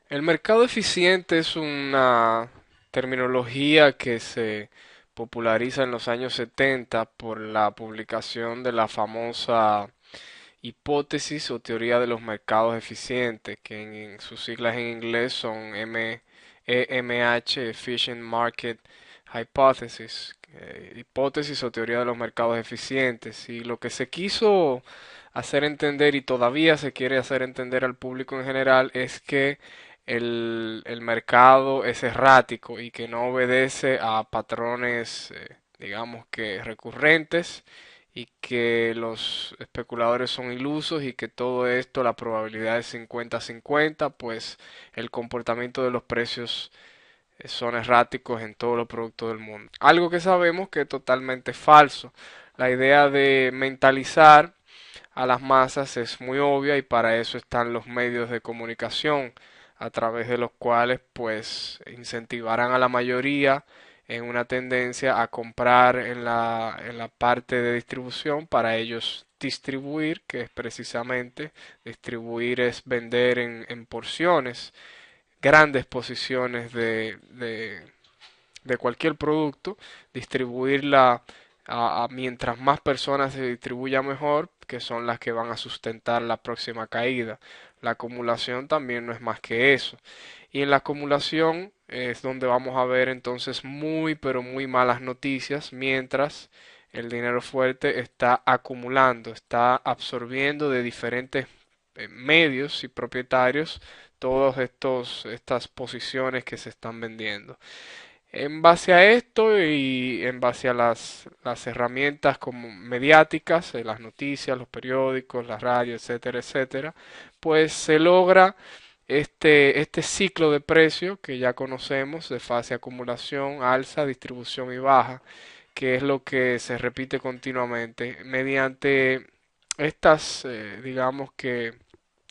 El mercado eficiente es una terminología que se populariza en los años 70 por la publicación de la famosa hipótesis o teoría de los mercados eficientes, que en sus siglas en inglés son EMH, Efficient Market Hypothesis, hipótesis o teoría de los mercados eficientes. Y lo que se quiso hacer entender y todavía se quiere hacer entender al público en general es que el mercado es errático y que no obedece a patrones, digamos que recurrentes, y que los especuladores son ilusos y que todo esto, la probabilidad es 50-50, pues el comportamiento de los precios son erráticos en todos los productos del mundo. Algo que sabemos que es totalmente falso. La idea de mentalizar a las masas es muy obvia y para eso están los medios de comunicación a través de los cuales pues incentivarán a la mayoría en una tendencia a comprar en la parte de distribución para ellos distribuir, que es precisamente distribuir es vender en porciones, grandes posiciones de cualquier producto, distribuirla mientras más personas se distribuya mejor, que son las que van a sustentar la próxima caída. La acumulación también no es más que eso. Y en la acumulación es donde vamos a ver entonces muy pero muy malas noticias, mientras el dinero fuerte está acumulando, está absorbiendo de diferentes medios y propietarios todas estas posiciones que se están vendiendo. En base a esto y en base a las herramientas como mediáticas, las noticias, los periódicos, la radio, etcétera, etcétera, pues se logra este ciclo de precio que ya conocemos de fase acumulación, alza, distribución y baja, que es lo que se repite continuamente mediante estas, digamos que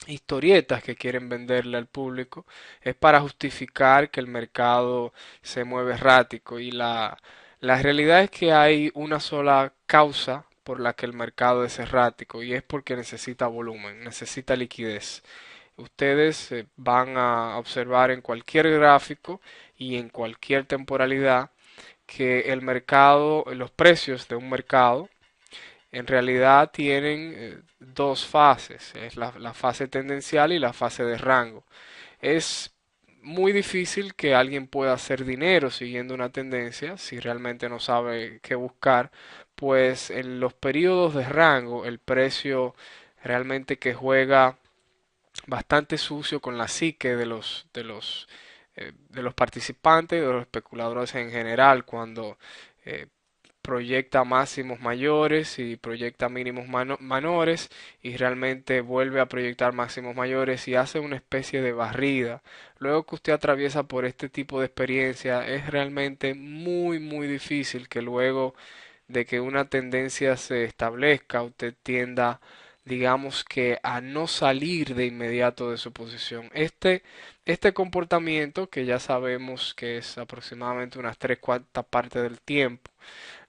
historietas que quieren venderle al público, es para justificar que el mercado se mueve errático y la realidad es que hay una sola causa por la que el mercado es errático y es porque necesita volumen, necesita liquidez. Ustedes van a observar en cualquier gráfico y en cualquier temporalidad que el mercado, los precios de un mercado en realidad tienen dos fases, es la fase tendencial y la fase de rango. Es muy difícil que alguien pueda hacer dinero siguiendo una tendencia si realmente no sabe qué buscar, pues en los periodos de rango el precio realmente que juega bastante sucio con la psique de los participantes, de los especuladores en general, cuando eh, proyecta máximos mayores y proyecta mínimos menores y realmente vuelve a proyectar máximos mayores y hace una especie de barrida. Luego que usted atraviesa por este tipo de experiencia, es realmente muy difícil que luego de que una tendencia se establezca, usted tienda, digamos que a no salir de inmediato de su posición. Este comportamiento, que ya sabemos que es aproximadamente unas tres cuartas partes del tiempo,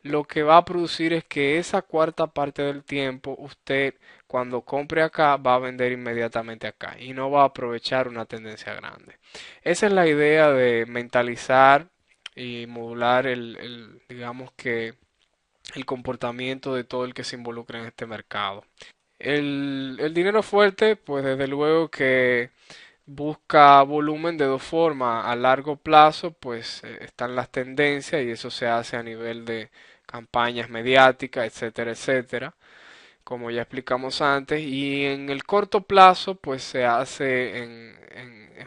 lo que va a producir es que esa cuarta parte del tiempo usted cuando compre acá va a vender inmediatamente acá y no va a aprovechar una tendencia grande. Esa es la idea de mentalizar y modular digamos que el comportamiento de todo el que se involucra en este mercado. El dinero fuerte, pues desde luego que busca volumen de dos formas. A largo plazo, pues están las tendencias y eso se hace a nivel de campañas mediáticas, etcétera, etcétera, como ya explicamos antes. Y en el corto plazo, pues se hace en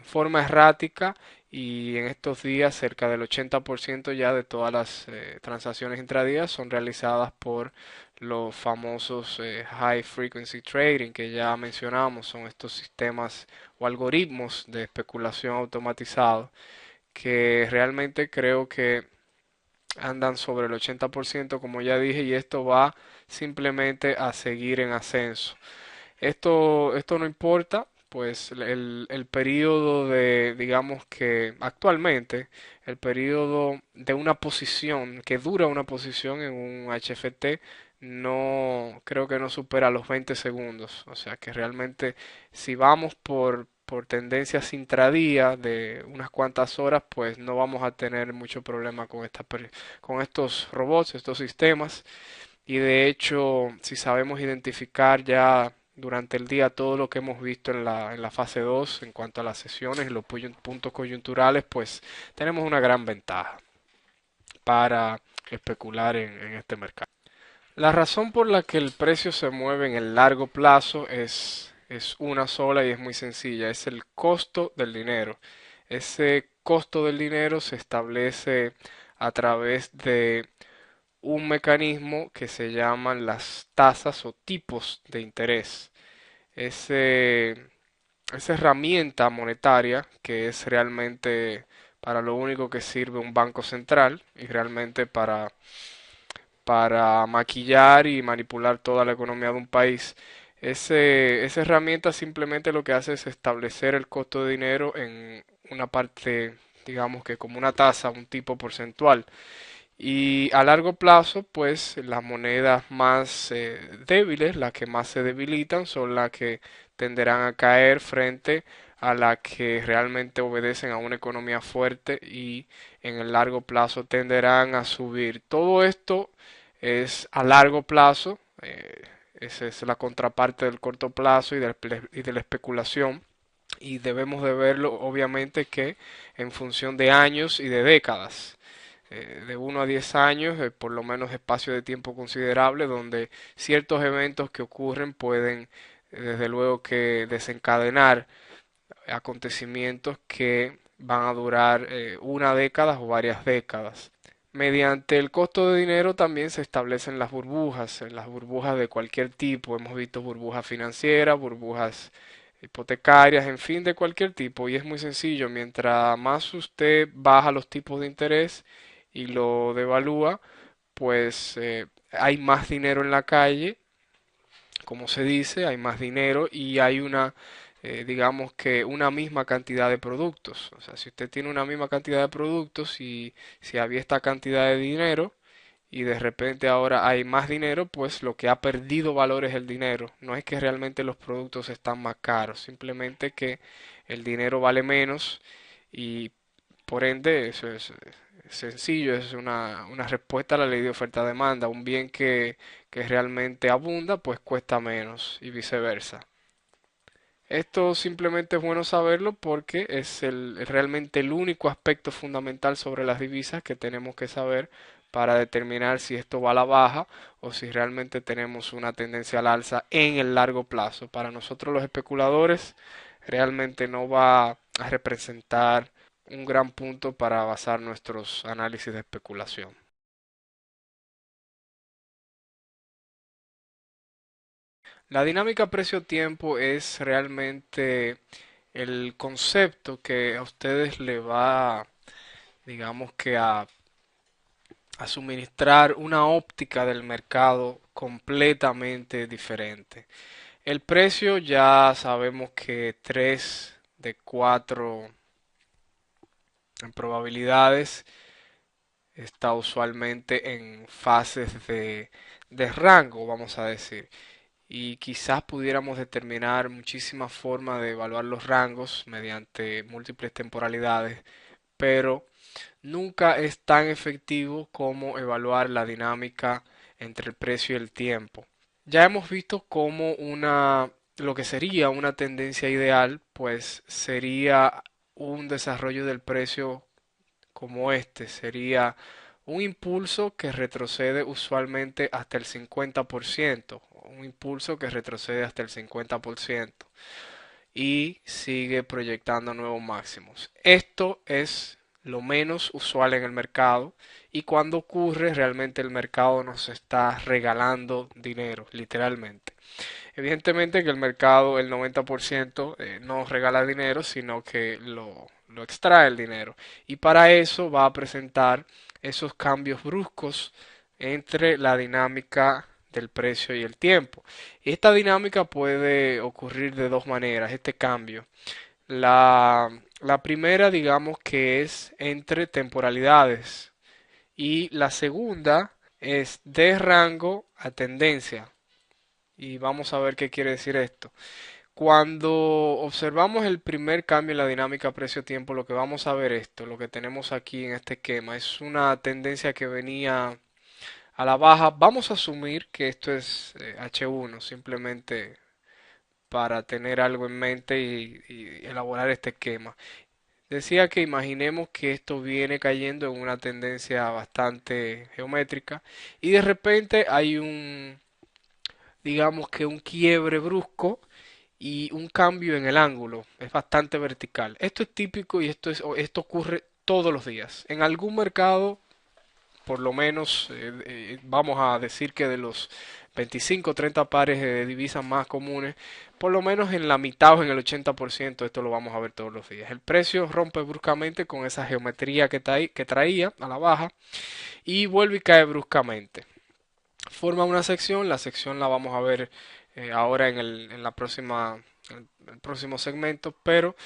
forma errática y en estos días cerca del 80% ya de todas las transacciones intradías son realizadas por los famosos high frequency trading que ya mencionamos, son estos sistemas o algoritmos de especulación automatizados que realmente creo que andan sobre el 80% como ya dije y esto va simplemente a seguir en ascenso. Esto no importa, pues el periodo de, digamos que actualmente, el periodo de una posición, que dura una posición en un HFT, no creo que no supera los 20 segundos. O sea que realmente si vamos por tendencias intradía de unas cuantas horas, pues no vamos a tener mucho problema con con estos robots, estos sistemas. Y de hecho, si sabemos identificar ya durante el día todo lo que hemos visto en en la fase 2 en cuanto a las sesiones y los puntos coyunturales, pues tenemos una gran ventaja para especular en este mercado. La razón por la que el precio se mueve en el largo plazo es una sola y es muy sencilla, es el costo del dinero. Ese costo del dinero se establece a través de un mecanismo que se llaman las tasas o tipos de interés. Ese, esa herramienta monetaria que es realmente para lo único que sirve un banco central y realmente para maquillar y manipular toda la economía de un país. Esa herramienta simplemente lo que hace es establecer el costo de dinero en una parte, digamos que como una tasa, un tipo porcentual. Y a largo plazo, pues las monedas más débiles, las que más se debilitan, son las que tenderán a caer frente a las que realmente obedecen a una economía fuerte y en el largo plazo tenderán a subir. Todo esto es a largo plazo, esa es la contraparte del corto plazo y de la especulación. Y debemos de verlo obviamente que en función de años y de décadas de 1 a 10 años, por lo menos espacio de tiempo considerable, donde ciertos eventos que ocurren pueden, desde luego, que desencadenar acontecimientos que van a durar una década o varias décadas. Mediante el costo de dinero también se establecen las burbujas de cualquier tipo. Hemos visto burbujas financieras, burbujas hipotecarias, en fin, de cualquier tipo. Y es muy sencillo, mientras más usted baja los tipos de interés y lo devalúa, pues hay más dinero en la calle, como se dice, hay más dinero y hay digamos que una misma cantidad de productos. O sea, si usted tiene una misma cantidad de productos y si había esta cantidad de dinero y de repente ahora hay más dinero, pues lo que ha perdido valor es el dinero. No es que realmente los productos están más caros, simplemente que el dinero vale menos y por ende eso es sencillo, es una respuesta a la ley de oferta-demanda. Un bien que realmente abunda, pues cuesta menos y viceversa. Esto simplemente es bueno saberlo porque es realmente el único aspecto fundamental sobre las divisas que tenemos que saber para determinar si esto va a la baja o si realmente tenemos una tendencia al alza en el largo plazo. Para nosotros los especuladores realmente no va a representar un gran punto para basar nuestros análisis de especulación. La dinámica precio-tiempo es realmente el concepto que a ustedes le va, digamos que a suministrar una óptica del mercado completamente diferente. El precio ya sabemos que 3 de 4 en probabilidades está usualmente en fases de rango, vamos a decir. Y quizás pudiéramos determinar muchísimas formas de evaluar los rangos mediante múltiples temporalidades, pero nunca es tan efectivo como evaluar la dinámica entre el precio y el tiempo. Ya hemos visto cómo lo que sería una tendencia ideal, pues sería un desarrollo del precio como este, sería un impulso que retrocede usualmente hasta el 50%, un impulso que retrocede hasta el 50% y sigue proyectando nuevos máximos. Esto es lo menos usual en el mercado y cuando ocurre realmente el mercado nos está regalando dinero, literalmente. Evidentemente que el mercado, el 90% no regala dinero, sino que lo extrae el dinero. Y para eso va a presentar esos cambios bruscos entre la dinámica del precio y el tiempo. Esta dinámica puede ocurrir de dos maneras, este cambio. La primera, digamos que es entre temporalidades y la segunda es de rango a tendencia. Y vamos a ver qué quiere decir esto. Cuando observamos el primer cambio en la dinámica precio-tiempo, lo que vamos a ver esto, lo que tenemos aquí en este esquema, es una tendencia que venía a la baja. Vamos a asumir que esto es H1, simplemente para tener algo en mente y elaborar este esquema. Decía que imaginemos que esto viene cayendo en una tendencia bastante geométrica y de repente hay digamos que un quiebre brusco y un cambio en el ángulo. Es bastante vertical. Esto es típico y esto ocurre todos los días. En algún mercado, por lo menos, vamos a decir que de los 25 o 30 pares de divisas más comunes, por lo menos en la mitad o en el 80% esto lo vamos a ver todos los días. El precio rompe bruscamente con esa geometría que traía a la baja y vuelve y cae bruscamente. Forma una sección, la sección la vamos a ver ahora en la en el próximo segmento, pero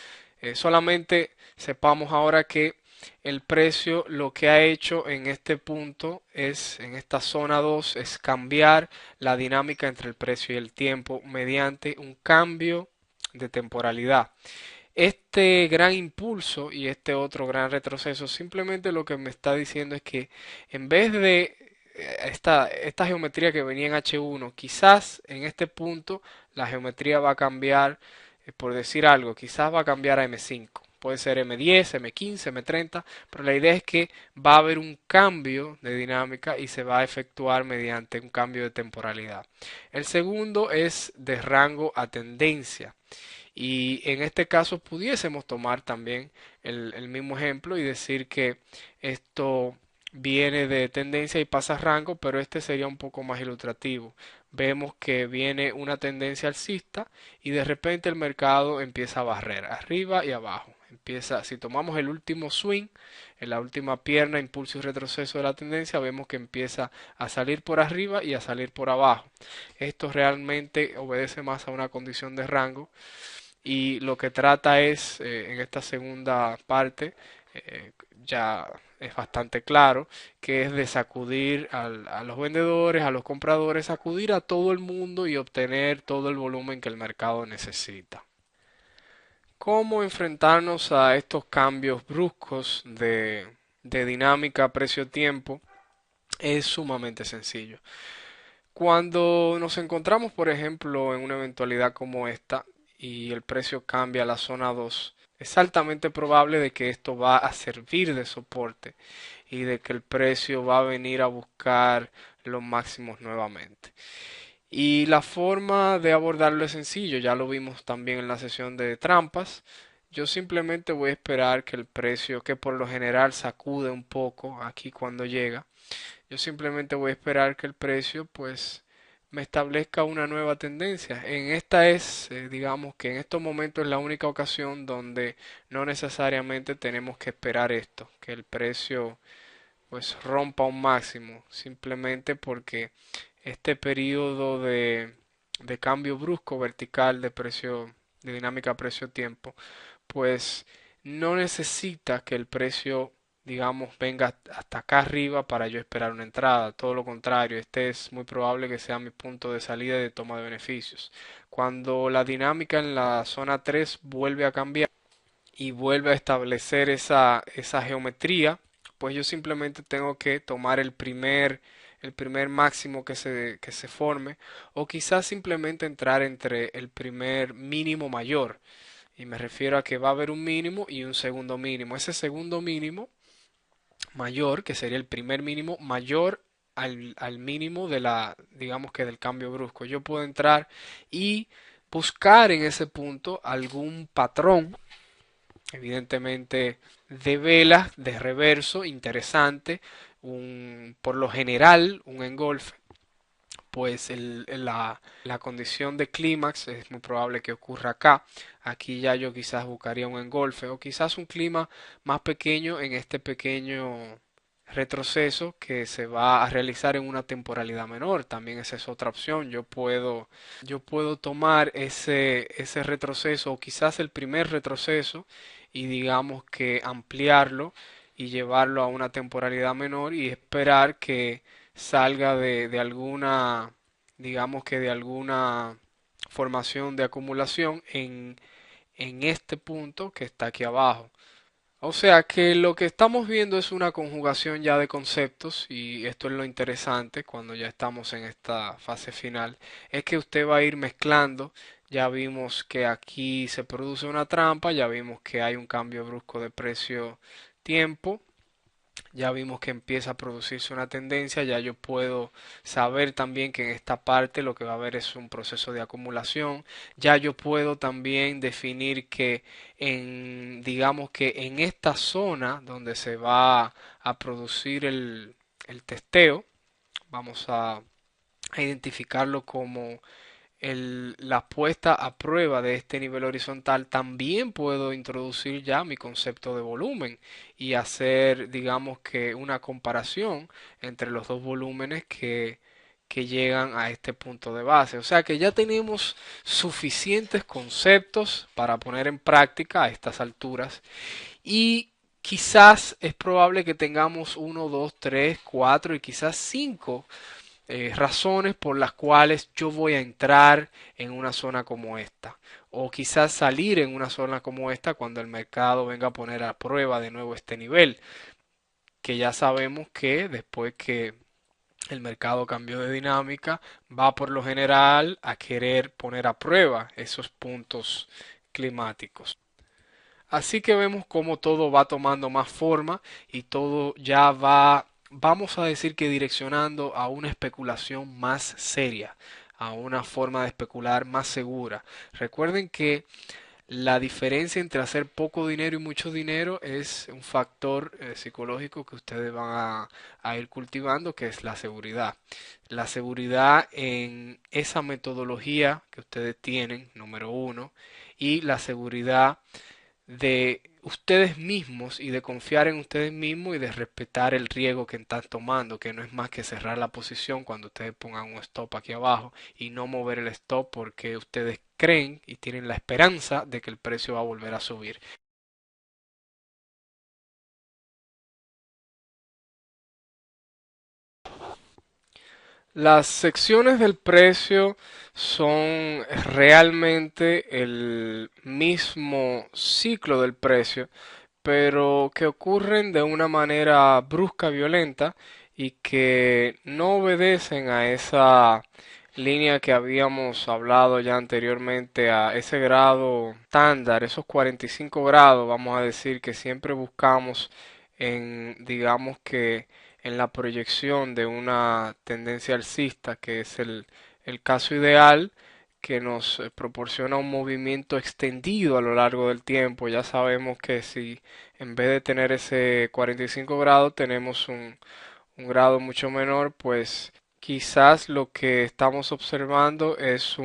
solamente sepamos ahora que el precio lo que ha hecho en este punto es, en esta zona 2 es cambiar la dinámica entre el precio y el tiempo mediante un cambio de temporalidad. Este gran impulso y este otro gran retroceso simplemente lo que me está diciendo es que en vez de esta geometría que venía en H1, quizás en este punto la geometría va a cambiar, por decir algo, quizás va a cambiar a M5. Puede ser M10, M15, M30, pero la idea es que va a haber un cambio de dinámica y se va a efectuar mediante un cambio de temporalidad. El segundo es de rango a tendencia. Y en este caso pudiésemos tomar también el mismo ejemplo y decir que esto viene de tendencia y pasa a rango, pero este sería un poco más ilustrativo. Vemos que viene una tendencia alcista y de repente el mercado empieza a barrer arriba y abajo. Empieza, si tomamos el último swing, en la última pierna, impulso y retroceso de la tendencia, vemos que empieza a salir por arriba y a salir por abajo. Esto realmente obedece más a una condición de rango y lo que trata es, en esta segunda parte, ya es bastante claro, que es de sacudir a los vendedores, a los compradores, sacudir a todo el mundo y obtener todo el volumen que el mercado necesita. ¿Cómo enfrentarnos a estos cambios bruscos de dinámica precio-tiempo? Es sumamente sencillo. Cuando nos encontramos, por ejemplo, en una eventualidad como esta y el precio cambia a la zona 2, es altamente probable de que esto va a servir de soporte y de que el precio va a venir a buscar los máximos nuevamente. Y la forma de abordarlo es sencillo, ya lo vimos también en la sesión de trampas. Yo simplemente voy a esperar que el precio, que por lo general sacude un poco aquí cuando llega, yo simplemente voy a esperar que el precio pues me establezca una nueva tendencia. En esta es, digamos que en estos momentos es la única ocasión donde no necesariamente tenemos que esperar esto, que el precio pues rompa un máximo, simplemente porque este periodo de cambio brusco vertical de precio, de dinámica precio-tiempo, pues no necesita que el precio, digamos, venga hasta acá arriba para yo esperar una entrada. Todo lo contrario, este es muy probable que sea mi punto de salida y de toma de beneficios. Cuando la dinámica en la zona 3 vuelve a cambiar y vuelve a establecer esa geometría, pues yo simplemente tengo que tomar el primer máximo que se forme o quizás simplemente entrar entre el primer mínimo mayor. Y me refiero a que va a haber un mínimo y un segundo mínimo. Ese segundo mínimo mayor, que sería el primer mínimo, mayor al mínimo de digamos que del cambio brusco. Yo puedo entrar y buscar en ese punto algún patrón, evidentemente de velas, de reverso, interesante, por lo general un engolfe pues la condición de clímax es muy probable que ocurra acá. Aquí ya yo quizás buscaría un engolfe o quizás un clima más pequeño en este pequeño retroceso que se va a realizar en una temporalidad menor. También esa es otra opción. Yo puedo tomar ese retroceso o quizás el primer retroceso y digamos que ampliarlo y llevarlo a una temporalidad menor y esperar que salga de alguna, digamos que de alguna formación de acumulación en este punto que está aquí abajo. O sea que lo que estamos viendo es una conjugación ya de conceptos y esto es lo interesante cuando ya estamos en esta fase final, es que usted va a ir mezclando. Ya vimos que aquí se produce una trampa, ya vimos que hay un cambio brusco de precio-tiempo, ya vimos que empieza a producirse una tendencia, ya yo puedo saber también que en esta parte lo que va a haber es un proceso de acumulación, ya yo puedo también definir que digamos que en esta zona donde se va a producir el testeo, vamos a identificarlo como la puesta a prueba de este nivel horizontal. También puedo introducir ya mi concepto de volumen y hacer, digamos que una comparación entre los dos volúmenes que llegan a este punto de base. O sea que ya tenemos suficientes conceptos para poner en práctica a estas alturas y quizás es probable que tengamos uno, dos, tres, cuatro y quizás cinco razones por las cuales yo voy a entrar en una zona como esta. O quizás salir en una zona como esta cuando el mercado venga a poner a prueba de nuevo este nivel. Que ya sabemos que después que el mercado cambió de dinámica, va por lo general a querer poner a prueba esos puntos climáticos. Así que vemos cómo todo va tomando más forma y todo ya va, vamos a decir que direccionando a una especulación más seria, a una forma de especular más segura. Recuerden que la diferencia entre hacer poco dinero y mucho dinero es un factor psicológico que ustedes van a ir cultivando, que es la seguridad. La seguridad en esa metodología que ustedes tienen, número uno, y la seguridad de ustedes mismos y de confiar en ustedes mismos y de respetar el riesgo que están tomando, que no es más que cerrar la posición cuando ustedes pongan un stop aquí abajo y no mover el stop porque ustedes creen y tienen la esperanza de que el precio va a volver a subir. Las secciones del precio son realmente el mismo ciclo del precio, pero que ocurren de una manera brusca, violenta y que no obedecen a esa línea que habíamos hablado ya anteriormente, a ese grado estándar, esos 45 grados, vamos a decir que siempre buscamos en, digamos que en la proyección de una tendencia alcista, que es el caso ideal que nos proporciona un movimiento extendido a lo largo del tiempo. Ya sabemos que si en vez de tener ese 45 grados tenemos un grado mucho menor, pues quizás lo que estamos observando es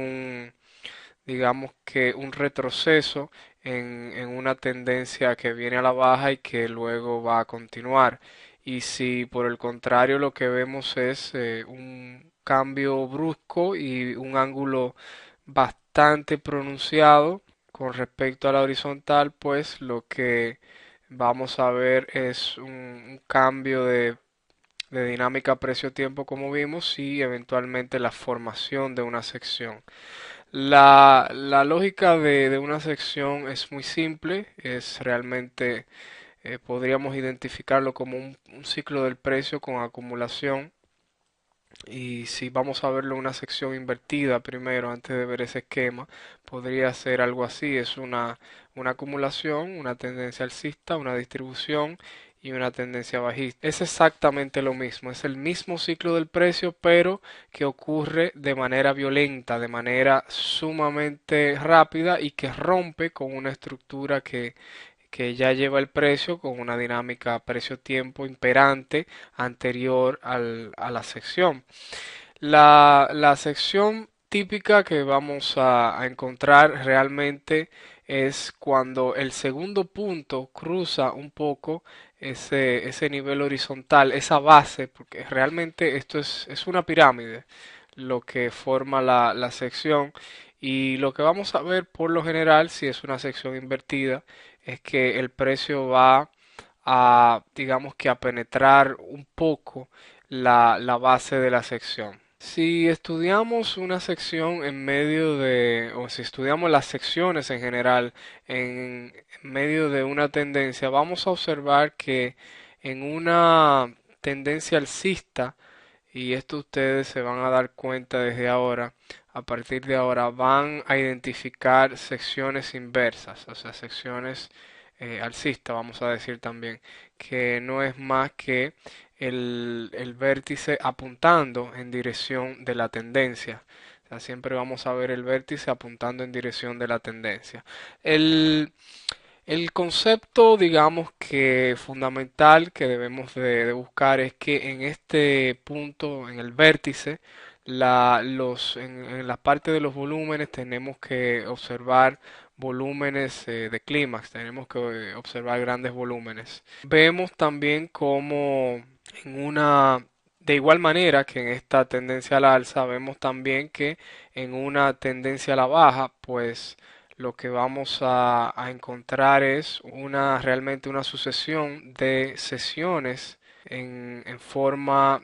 digamos que un retroceso en una tendencia que viene a la baja y que luego va a continuar. Y si por el contrario lo que vemos es un cambio brusco y un ángulo bastante pronunciado con respecto a la horizontal, pues lo que vamos a ver es un cambio de dinámica precio-tiempo como vimos y eventualmente la formación de una sección. La lógica de una sección es muy simple, es realmente, podríamos identificarlo como un ciclo del precio con acumulación. Y si vamos a verlo en una sección invertida primero, antes de ver ese esquema, podría ser algo así, es una acumulación, una tendencia alcista, una distribución y una tendencia bajista. Es exactamente lo mismo, es el mismo ciclo del precio, pero que ocurre de manera violenta, de manera sumamente rápida y que rompe con una estructura que ya lleva el precio con una dinámica precio-tiempo imperante anterior a la sección. La sección típica que vamos a encontrar realmente es cuando el segundo punto cruza un poco ese nivel horizontal, esa base, porque realmente esto es una pirámide lo que forma la sección y lo que vamos a ver por lo general si es una sección invertida es que el precio va a digamos que a penetrar un poco la base de la sección. Si estudiamos una sección en medio de, o si estudiamos las secciones en general en medio de una tendencia, vamos a observar que en una tendencia alcista, y esto ustedes se van a dar cuenta desde ahora, a partir de ahora van a identificar secciones inversas, o sea, secciones alcistas, vamos a decir también, que no es más que el vértice apuntando en dirección de la tendencia. O sea, siempre vamos a ver el vértice apuntando en dirección de la tendencia. El, el concepto, digamos que fundamental que debemos de buscar es que en este punto, en el vértice, en la parte de los volúmenes tenemos que observar volúmenes de clímax, tenemos que observar grandes volúmenes. Vemos también como de igual manera que en esta tendencia al alza, vemos también que en una tendencia a la baja, pues lo que vamos a encontrar es realmente una sucesión de sesiones en forma,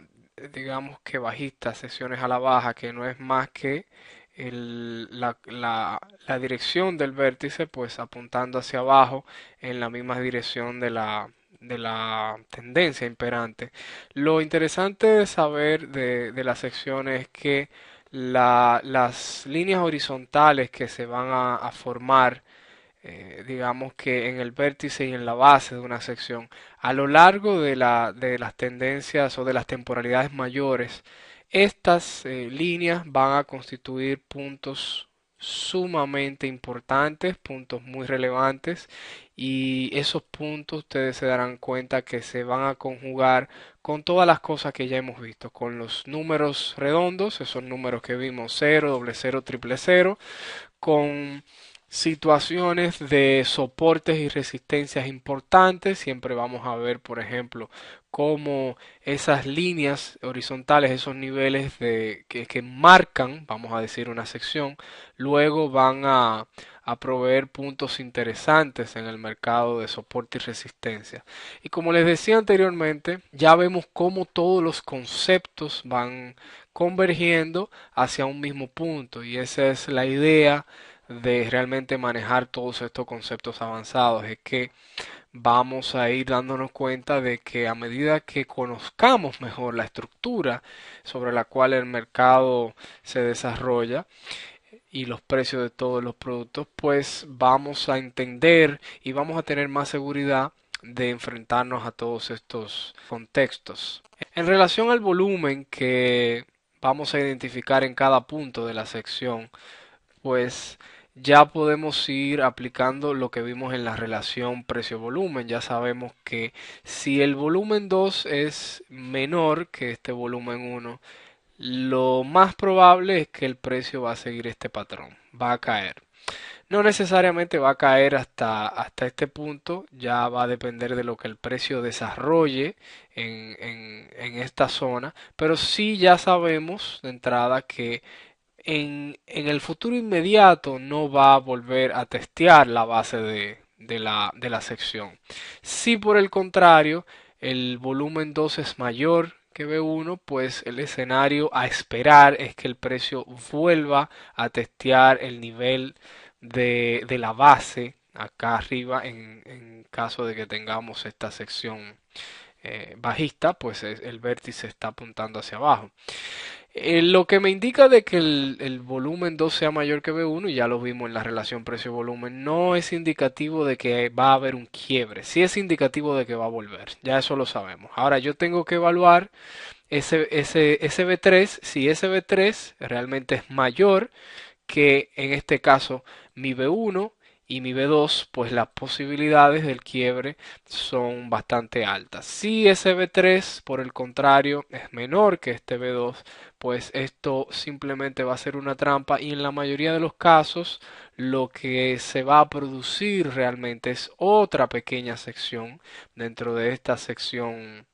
digamos que bajista, sesiones a la baja, que no es más que la dirección del vértice, pues apuntando hacia abajo en la misma dirección de la tendencia imperante. Lo interesante de saber de las secciones es que las líneas horizontales que se van a formar, digamos que en el vértice y en la base de una sección, a lo largo de las tendencias o de las temporalidades mayores, estas líneas van a constituir puntos sumamente importantes, puntos muy relevantes, y esos puntos ustedes se darán cuenta que se van a conjugar con todas las cosas que ya hemos visto, con los números redondos, esos números que vimos, cero, doble cero, triple cero, con situaciones de soportes y resistencias importantes. Siempre vamos a ver, por ejemplo, cómo esas líneas horizontales, esos niveles que marcan, vamos a decir, una sección, luego van a proveer puntos interesantes en el mercado de soporte y resistencia. Y como les decía anteriormente, ya vemos cómo todos los conceptos van convergiendo hacia un mismo punto, y esa es la idea de realmente manejar todos estos conceptos avanzados, es que vamos a ir dándonos cuenta de que a medida que conozcamos mejor la estructura sobre la cual el mercado se desarrolla y los precios de todos los productos, pues vamos a entender y vamos a tener más seguridad de enfrentarnos a todos estos contextos. En relación al volumen que vamos a identificar en cada punto de la sección, pues ya podemos ir aplicando lo que vimos en la relación precio-volumen. Ya sabemos que si el volumen 2 es menor que este volumen 1, lo más probable es que el precio va a seguir este patrón, va a caer. No necesariamente va a caer hasta este punto, ya va a depender de lo que el precio desarrolle en esta zona, pero sí ya sabemos de entrada que en el futuro inmediato no va a volver a testear la base de la sección. Si por el contrario el volumen 2 es mayor que B1, pues el escenario a esperar es que el precio vuelva a testear el nivel de la base acá arriba en caso de que tengamos esta sección bajista, pues el vértice está apuntando hacia abajo. Lo que me indica de que el volumen 2 sea mayor que B1, y ya lo vimos en la relación precio-volumen, no es indicativo de que va a haber un quiebre. Sí es indicativo de que va a volver. Ya eso lo sabemos. Ahora yo tengo que evaluar ese B3, si ese B3 realmente es mayor que en este caso mi B1 y mi B2, pues las posibilidades del quiebre son bastante altas. Si ese B3, por el contrario, es menor que este B2, pues esto simplemente va a ser una trampa, y en la mayoría de los casos lo que se va a producir realmente es otra pequeña sección dentro de esta sección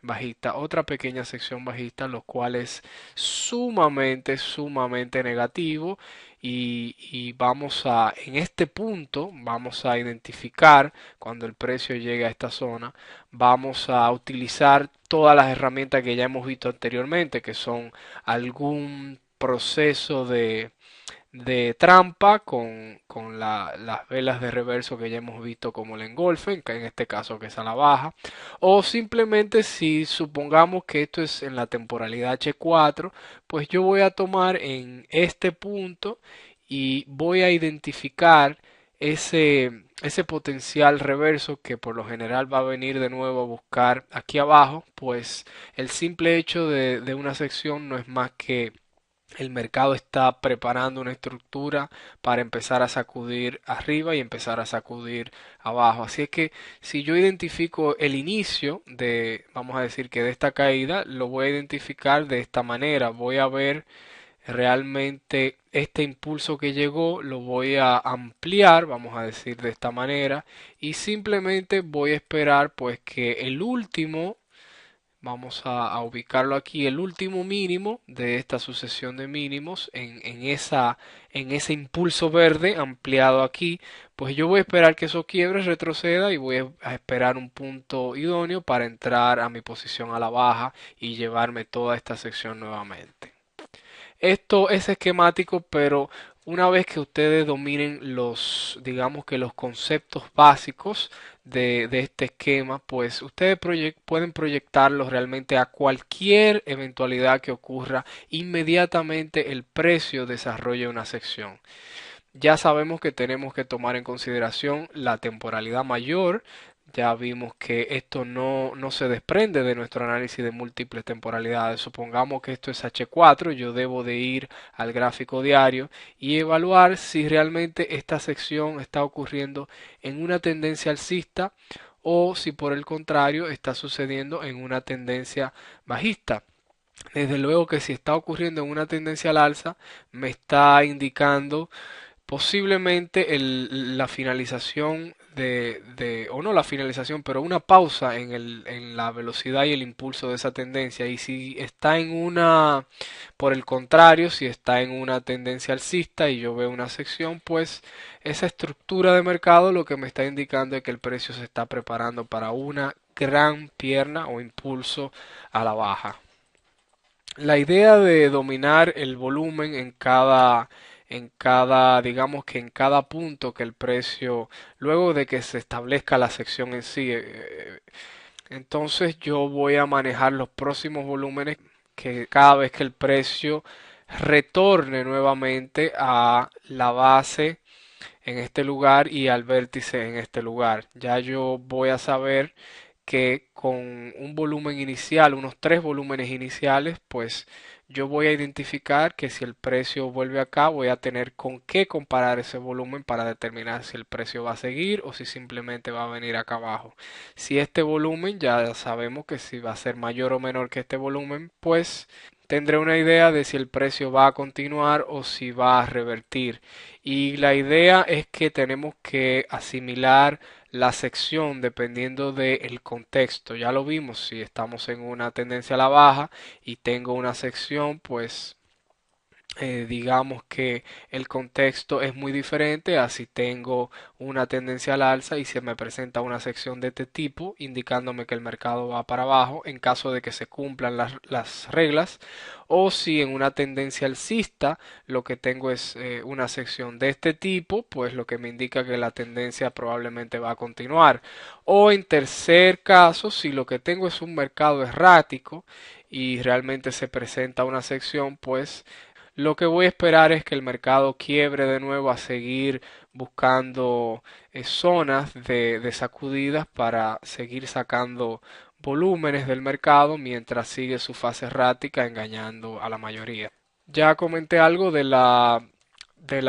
bajista, otra pequeña sección bajista, lo cual es sumamente negativo y vamos a, en este punto, vamos a identificar cuando el precio llegue a esta zona, vamos a utilizar todas las herramientas que ya hemos visto anteriormente, que son algún proceso de trampa con las velas de reverso que ya hemos visto como el engolfen, que en este caso que es a la baja, o simplemente si supongamos que esto es en la temporalidad H4, pues yo voy a tomar en este punto y voy a identificar ese potencial reverso que por lo general va a venir de nuevo a buscar aquí abajo, pues el simple hecho de una sección no es más que el mercado está preparando una estructura para empezar a sacudir arriba y empezar a sacudir abajo. Así es que si yo identifico el inicio de, vamos a decir que de esta caída, lo voy a identificar de esta manera. Voy a ver realmente este impulso que llegó, lo voy a ampliar, vamos a decir de esta manera, y simplemente voy a esperar pues que el último. Vamos a ubicarlo aquí, el último mínimo de esta sucesión de mínimos en ese impulso verde ampliado aquí, pues yo voy a esperar que eso quiebre, retroceda y voy a esperar un punto idóneo para entrar a mi posición a la baja y llevarme toda esta sección nuevamente. Esto es esquemático, pero una vez que ustedes dominen digamos que los conceptos básicos de este esquema, pues ustedes pueden proyectarlos realmente a cualquier eventualidad que ocurra. Inmediatamente el precio desarrolla una sección. Ya sabemos que tenemos que tomar en consideración la temporalidad mayor. Ya vimos que esto no se desprende de nuestro análisis de múltiples temporalidades. Supongamos que esto es H4, yo debo de ir al gráfico diario y evaluar si realmente esta sección está ocurriendo en una tendencia alcista o si por el contrario está sucediendo en una tendencia bajista. Desde luego que si está ocurriendo en una tendencia al alza, me está indicando posiblemente la finalización o no la finalización, pero una pausa en la velocidad y el impulso de esa tendencia. Y si está por el contrario, si está en una tendencia alcista y yo veo una sección, pues esa estructura de mercado lo que me está indicando es que el precio se está preparando para una gran pierna o impulso a la baja. La idea de dominar el volumen digamos que en cada punto que el precio, luego de que se establezca la sección en sí, entonces yo voy a manejar los próximos volúmenes que cada vez que el precio retorne nuevamente a la base en este lugar y al vértice en este lugar. Ya yo voy a saber que con un volumen inicial, unos tres volúmenes iniciales, pues yo voy a identificar que si el precio vuelve acá, voy a tener con qué comparar ese volumen para determinar si el precio va a seguir o si simplemente va a venir acá abajo. Si este volumen, ya sabemos que si va a ser mayor o menor que este volumen, pues tendré una idea de si el precio va a continuar o si va a revertir. Y la idea es que tenemos que asimilar la sección dependiendo del contexto. Ya lo vimos, si estamos en una tendencia a la baja y tengo una sección, pues digamos que el contexto es muy diferente a si tengo una tendencia al alza y se me presenta una sección de este tipo indicándome que el mercado va para abajo en caso de que se cumplan las reglas, o si en una tendencia alcista lo que tengo es una sección de este tipo, pues lo que me indica que la tendencia probablemente va a continuar. O en tercer caso, si lo que tengo es un mercado errático y realmente se presenta una sección, pues lo que voy a esperar es que el mercado quiebre de nuevo a seguir buscando zonas de sacudidas para seguir sacando volúmenes del mercado mientras sigue su fase errática engañando a la mayoría. Ya comenté algo de la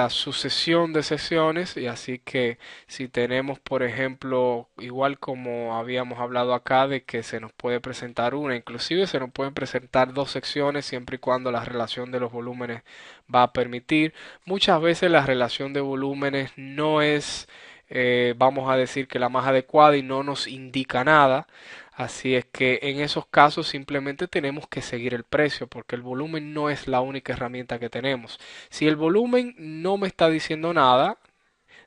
sucesión de sesiones y así que si tenemos por ejemplo igual como habíamos hablado acá de que se nos puede presentar una, inclusive se nos pueden presentar dos secciones siempre y cuando la relación de los volúmenes va a permitir. Muchas veces la relación de volúmenes no es vamos a decir que la más adecuada y no nos indica nada. Así es que en esos casos simplemente tenemos que seguir el precio porque el volumen no es la única herramienta que tenemos. Si el volumen no me está diciendo nada,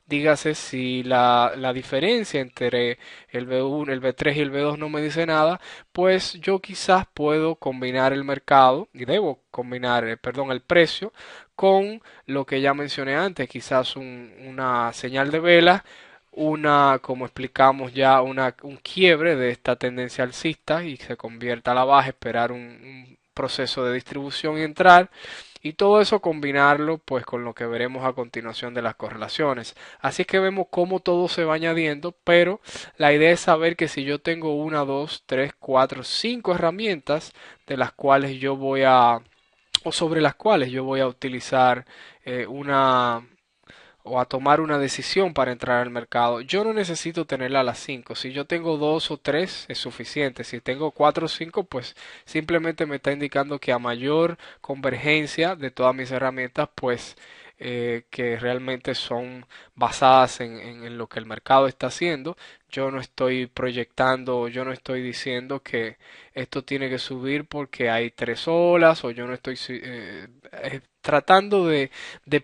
dígase si la diferencia entre el B1, el B3 y el B2 no me dice nada, pues yo quizás puedo combinar el mercado y debo combinar, perdón, el precio con lo que ya mencioné antes, quizás una señal de vela, una, como explicamos ya, un quiebre de esta tendencia alcista y se convierta a la baja, esperar un proceso de distribución y entrar. Y todo eso combinarlo pues con lo que veremos a continuación de las correlaciones. Así es que vemos cómo todo se va añadiendo, pero la idea es saber que si yo tengo una, dos, tres, cuatro, cinco herramientas de las cuales yo voy a, o sobre las cuales yo voy a utilizar una o a tomar una decisión para entrar al mercado, yo no necesito tenerla a las 5. Si yo tengo dos o tres es suficiente. Si tengo cuatro o cinco, pues simplemente me está indicando que a mayor convergencia de todas mis herramientas, pues que realmente son basadas en lo que el mercado está haciendo. Yo no estoy proyectando, yo no estoy diciendo que esto tiene que subir porque hay tres olas, o yo no estoy tratando de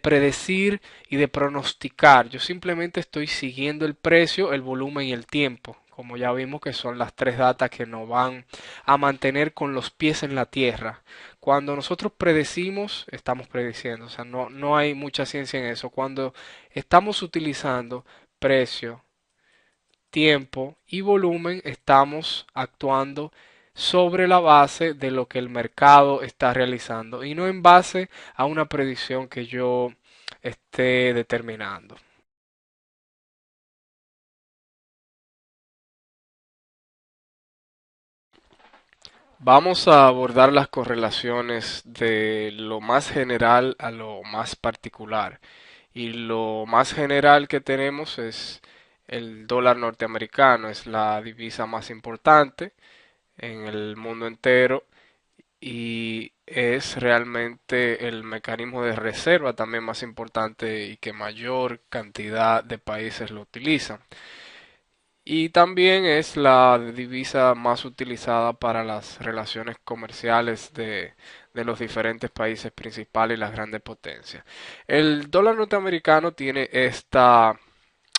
predecir y de pronosticar. Yo simplemente estoy siguiendo el precio, el volumen y el tiempo. Como ya vimos que son las tres datas que nos van a mantener con los pies en la tierra. Cuando nosotros predecimos, estamos prediciendo. O sea, no hay mucha ciencia en eso. Cuando estamos utilizando precio, tiempo y volumen, estamos actuando sobre la base de lo que el mercado está realizando y no en base a una predicción que yo esté determinando. Vamos a abordar las correlaciones de lo más general a lo más particular. Y lo más general que tenemos es el dólar norteamericano, es la divisa más importante en el mundo entero y es realmente el mecanismo de reserva también más importante y que mayor cantidad de países lo utilizan. Y también es la divisa más utilizada para las relaciones comerciales de los diferentes países principales y las grandes potencias. El dólar norteamericano tiene esta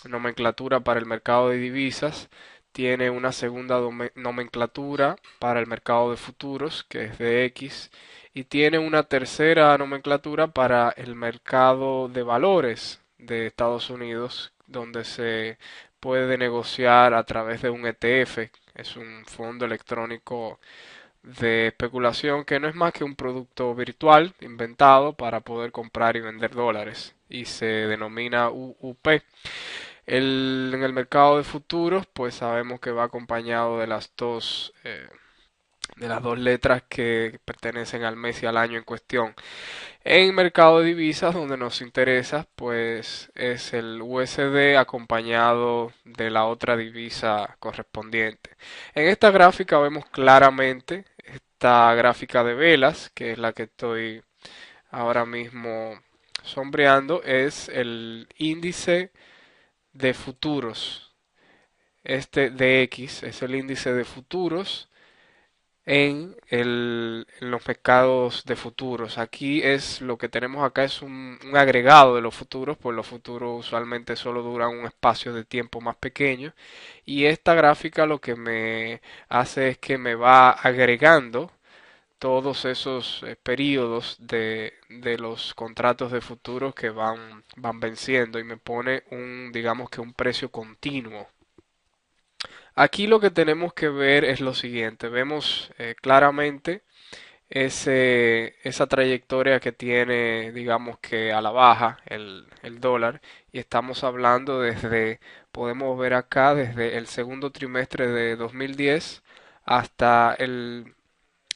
nomenclatura para el mercado de divisas, tiene una segunda nomenclatura para el mercado de futuros, que es de X, y tiene una tercera nomenclatura para el mercado de valores de Estados Unidos, donde se puede negociar a través de un ETF, es un fondo electrónico de especulación que no es más que un producto virtual inventado para poder comprar y vender dólares y se denomina UUP. En el mercado de futuros, pues sabemos que va acompañado de las dos letras que pertenecen al mes y al año en cuestión. En mercado de divisas, donde nos interesa, pues es el USD acompañado de la otra divisa correspondiente. En esta gráfica vemos claramente esta gráfica de velas, que es la que estoy ahora mismo sombreando, es el índice de futuros. Este DX es el índice de futuros en los mercados de futuros. Aquí es lo que tenemos acá es un agregado de los futuros, pues los futuros usualmente solo duran un espacio de tiempo más pequeño y esta gráfica lo que me hace es que me va agregando todos esos periodos de los contratos de futuros que van venciendo y me pone digamos que un precio continuo. Aquí lo que tenemos que ver es lo siguiente. Vemos claramente esa trayectoria que tiene, digamos que a la baja el dólar y estamos hablando podemos ver acá desde el segundo trimestre de 2010 hasta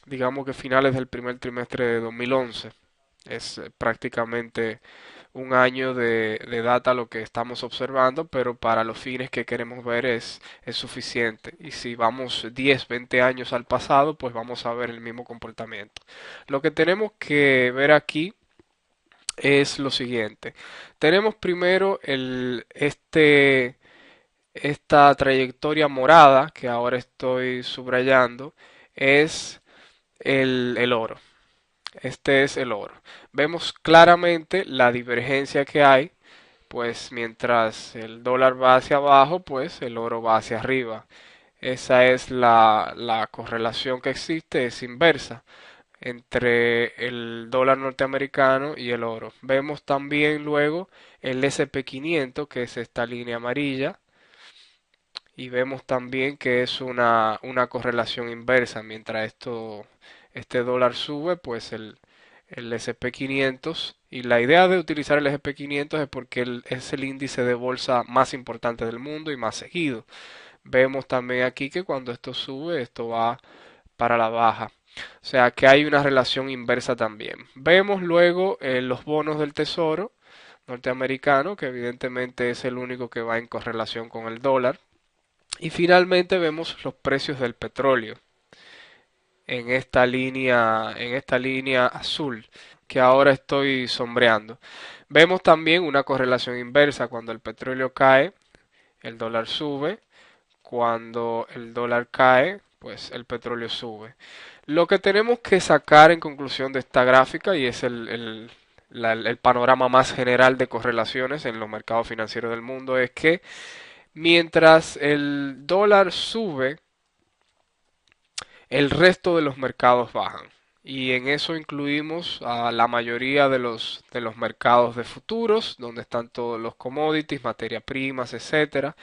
digamos que finales del primer trimestre de 2011. Es prácticamente un año de data lo que estamos observando, pero para los fines que queremos ver es suficiente. Y si vamos 10, 20 años al pasado, pues vamos a ver el mismo comportamiento. Lo que tenemos que ver aquí es lo siguiente. Tenemos primero Esta trayectoria morada que ahora estoy subrayando es el oro. Este es el oro. Vemos claramente la divergencia que hay, pues mientras el dólar va hacia abajo, pues el oro va hacia arriba. Esa es la correlación que existe, es inversa entre el dólar norteamericano y el oro. Vemos también luego el SP 500, que es esta línea amarilla, y vemos también que es una correlación inversa. Mientras este dólar sube, pues el SP 500, y la idea de utilizar el SP 500 es porque es el índice de bolsa más importante del mundo y más seguido. Vemos también aquí que cuando esto sube, esto va para la baja. O sea que hay una relación inversa también. Vemos luego los bonos del tesoro norteamericano, que evidentemente es el único que va en correlación con el dólar. Y finalmente vemos los precios del petróleo en esta línea azul que ahora estoy sombreando. Vemos también una correlación inversa. Cuando el petróleo cae, el dólar sube. Cuando el dólar cae, pues el petróleo sube. Lo que tenemos que sacar en conclusión de esta gráfica, y es el panorama más general de correlaciones en los mercados financieros del mundo, es que mientras el dólar sube, el resto de los mercados bajan. Y en eso incluimos a la mayoría de los mercados de futuros, donde están todos los commodities, materias primas, etcétera.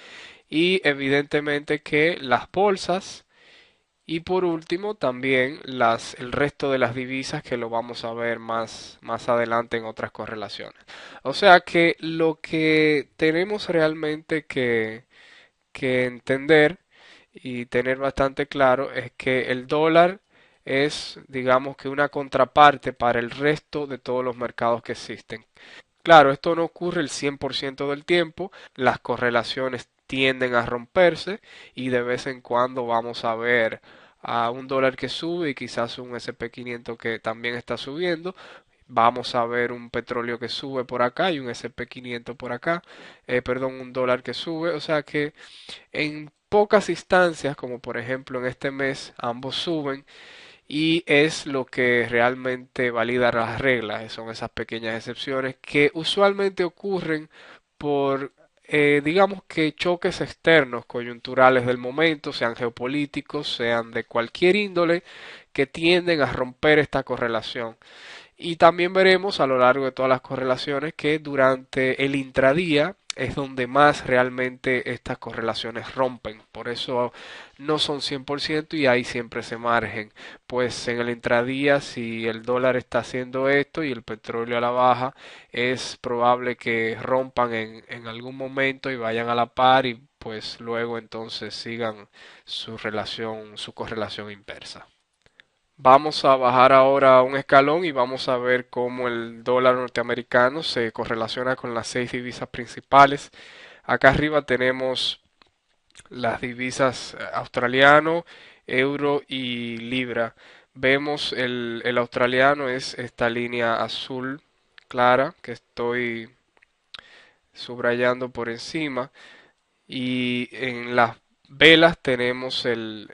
Y evidentemente que las bolsas, y por último también el resto de las divisas, que lo vamos a ver más adelante en otras correlaciones. O sea que lo que tenemos realmente que entender y tener bastante claro es que el dólar es, digamos, que una contraparte para el resto de todos los mercados que existen. Claro, esto no ocurre el 100% del tiempo, las correlaciones tienden a romperse y de vez en cuando vamos a ver a un dólar que sube y quizás un SP 500 que también está subiendo. Vamos a ver un petróleo que sube por acá y un SP 500 por acá, perdón, un dólar que sube. O sea que en pocas instancias, como por ejemplo en este mes, ambos suben y es lo que realmente valida las reglas. Son esas pequeñas excepciones que usualmente ocurren por, digamos que choques externos, coyunturales del momento, sean geopolíticos, sean de cualquier índole, que tienden a romper esta correlación. Y también veremos a lo largo de todas las correlaciones que durante el intradía es donde más realmente estas correlaciones rompen. Por eso no son 100% y hay siempre ese margen. Pues en el intradía, si el dólar está haciendo esto y el petróleo a la baja, es probable que rompan en algún momento y vayan a la par, y pues luego entonces sigan su correlación inversa. Vamos a bajar ahora un escalón y vamos a ver cómo el dólar norteamericano se correlaciona con las seis divisas principales. Acá arriba tenemos las divisas australiano, euro y libra. Vemos el australiano es esta línea azul clara que estoy subrayando por encima, y en las velas tenemos el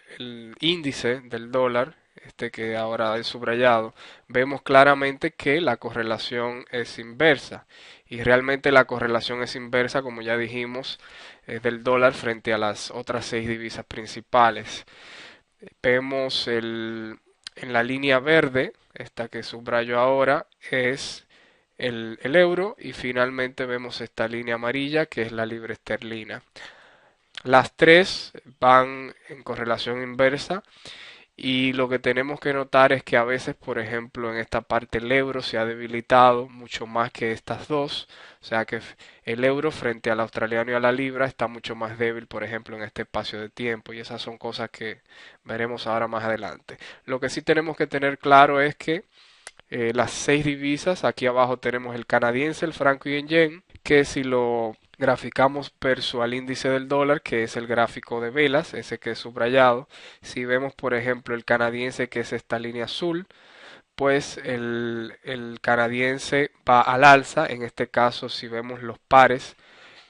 índice del dólar, este que ahora es subrayado. Vemos claramente que la correlación es inversa, y realmente la correlación es inversa, como ya dijimos, del dólar frente a las otras seis divisas principales. Vemos en la línea verde, esta que subrayo ahora, es el euro, y finalmente vemos esta línea amarilla que es la libra esterlina. Las tres van en correlación inversa, y lo que tenemos que notar es que a veces, por ejemplo, en esta parte el euro se ha debilitado mucho más que estas dos. O sea que el euro frente al australiano y a la libra está mucho más débil, por ejemplo, en este espacio de tiempo, y esas son cosas que veremos ahora más adelante. Lo que sí tenemos que tener claro es que las seis divisas, aquí abajo tenemos el canadiense, el franco y el yen, que si lo graficamos verso al índice del dólar, que es el gráfico de velas, ese que es subrayado, si vemos por ejemplo el canadiense, que es esta línea azul, pues el canadiense va al alza. En este caso, si vemos los pares,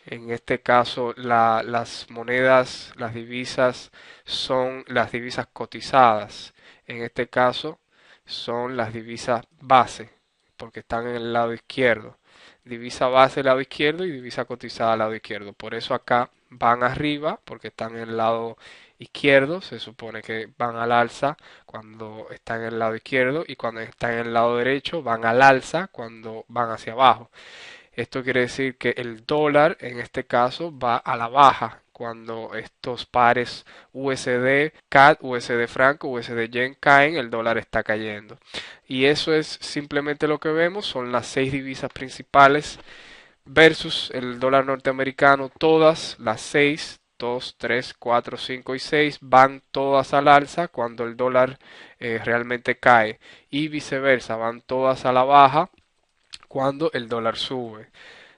En este caso, las monedas, las divisas son las divisas cotizadas. En este caso, son las divisas base, porque están en el lado izquierdo. Divisa base lado izquierdo y divisa cotizada lado izquierdo. Por eso acá van arriba, porque están en el lado izquierdo. Se supone que van al alza cuando están en el lado izquierdo y cuando están en el lado derecho van al alza cuando van hacia abajo. Esto quiere decir que el dólar en este caso va a la baja cuando estos pares USD CAD, USD franco, USD yen caen, el dólar está cayendo. Y eso es simplemente lo que vemos, son las seis divisas principales versus el dólar norteamericano, todas las seis, 2, 3, 4, 5 y 6 van todas al alza cuando el dólar realmente cae y viceversa, van todas a la baja cuando el dólar sube.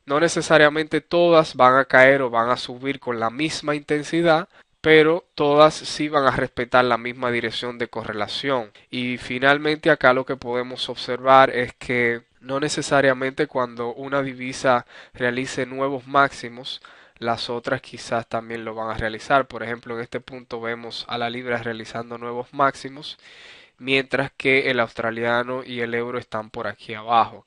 No necesariamente todas van a caer o van a subir con la misma intensidad, pero todas sí van a respetar la misma dirección de correlación. Y finalmente acá lo que podemos observar es que no necesariamente cuando una divisa realice nuevos máximos, las otras quizás también lo van a realizar. Por ejemplo, en este punto vemos a la libra realizando nuevos máximos, mientras que el australiano y el euro están por aquí abajo,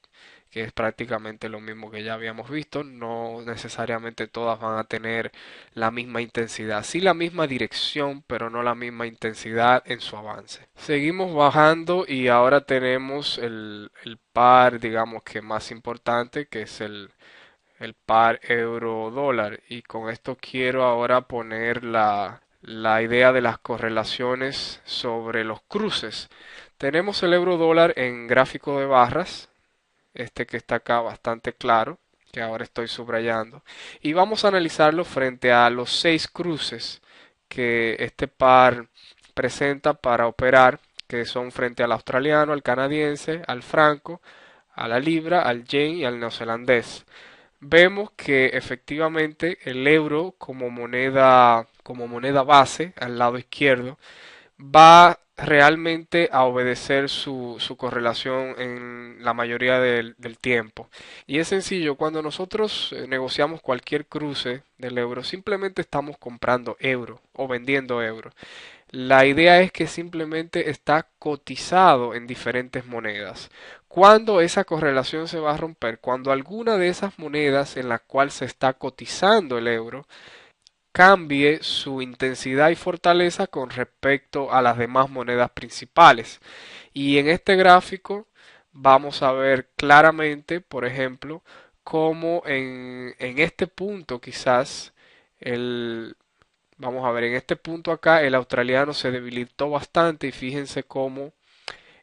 que es prácticamente lo mismo que ya habíamos visto. No necesariamente todas van a tener la misma intensidad, sí la misma dirección, pero no la misma intensidad en su avance. Seguimos bajando y ahora tenemos el par, digamos que más importante, que es el par euro-dólar. Y con esto quiero ahora poner la idea de las correlaciones sobre los cruces. Tenemos el euro-dólar en gráfico de barras, este que está acá bastante claro, que ahora estoy subrayando, y vamos a analizarlo frente a los seis cruces que este par presenta para operar, que son frente al australiano, al canadiense, al franco, a la libra, al yen y al neozelandés. Vemos que efectivamente el euro como moneda base al lado izquierdo va realmente a obedecer su correlación en la mayoría del tiempo. Y es sencillo, cuando nosotros negociamos cualquier cruce del euro, simplemente estamos comprando euro o vendiendo euro. La idea es que simplemente está cotizado en diferentes monedas. ¿Cuándo esa correlación se va a romper? Cuando alguna de esas monedas en la cual se está cotizando el euro cambie su intensidad y fortaleza con respecto a las demás monedas principales. Y en este gráfico vamos a ver claramente, por ejemplo, cómo en este punto quizás el, vamos a ver, en este punto acá el australiano se debilitó bastante y fíjense cómo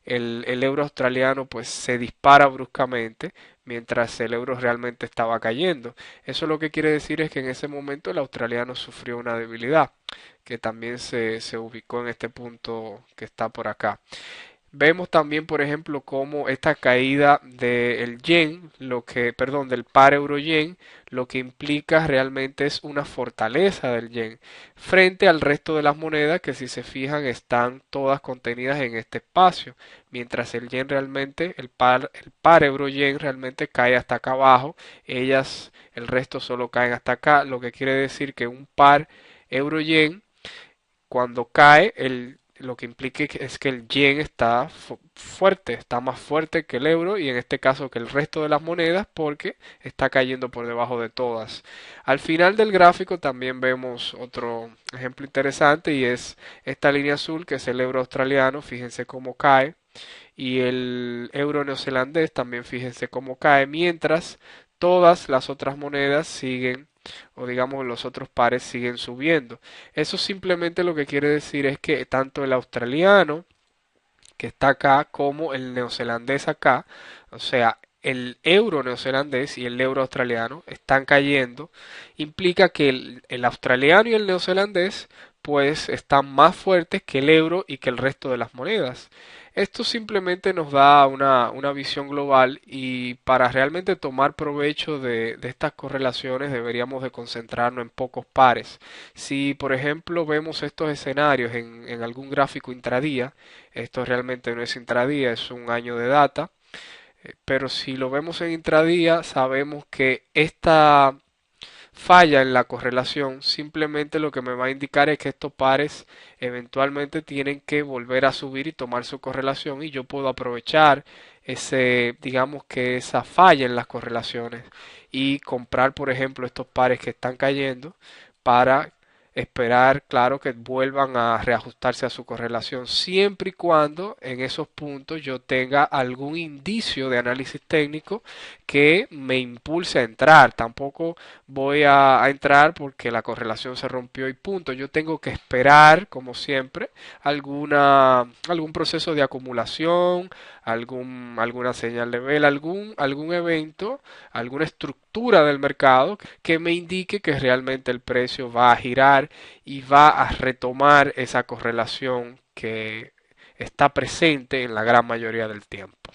el euro australiano pues se dispara bruscamente mientras el euro realmente estaba cayendo. Eso lo que quiere decir es que en ese momento el australiano sufrió una debilidad que también se ubicó en este punto que está por acá. Vemos también, por ejemplo, cómo esta caída del yen, perdón, del par euro-yen, lo que implica realmente es una fortaleza del yen frente al resto de las monedas que si se fijan están todas contenidas en este espacio, mientras el yen realmente, el par euro-yen realmente cae hasta acá abajo, el resto solo caen hasta acá, lo que quiere decir que un par euro-yen cuando cae, lo que implica es que el yen está fuerte, está más fuerte que el euro y en este caso que el resto de las monedas porque está cayendo por debajo de todas. Al final del gráfico también vemos otro ejemplo interesante y es esta línea azul que es el euro australiano, fíjense cómo cae, y el euro neozelandés también fíjense cómo cae, mientras todas las otras monedas siguen o digamos los otros pares siguen subiendo. Eso simplemente lo que quiere decir es que tanto el australiano que está acá como el neozelandés acá, o sea, el euro neozelandés y el euro australiano están cayendo, implica que el australiano y el neozelandés pues están más fuertes que el euro y que el resto de las monedas. Esto simplemente nos da una visión global y para realmente tomar provecho de estas correlaciones deberíamos de concentrarnos en pocos pares. Si por ejemplo vemos estos escenarios en algún gráfico intradía, esto realmente no es intradía, es un año de data, pero si lo vemos en intradía sabemos que esta falla en la correlación, simplemente lo que me va a indicar es que estos pares eventualmente tienen que volver a subir y tomar su correlación y yo puedo aprovechar digamos que esa falla en las correlaciones y comprar, por ejemplo, estos pares que están cayendo para esperar, claro, que vuelvan a reajustarse a su correlación, siempre y cuando en esos puntos yo tenga algún indicio de análisis técnico que me impulse a entrar. Tampoco voy a entrar porque la correlación se rompió y punto. Yo tengo que esperar, como siempre, algún proceso de acumulación, alguna señal de vela, algún evento, alguna estructura del mercado que me indique que realmente el precio va a girar y va a retomar esa correlación que está presente en la gran mayoría del tiempo.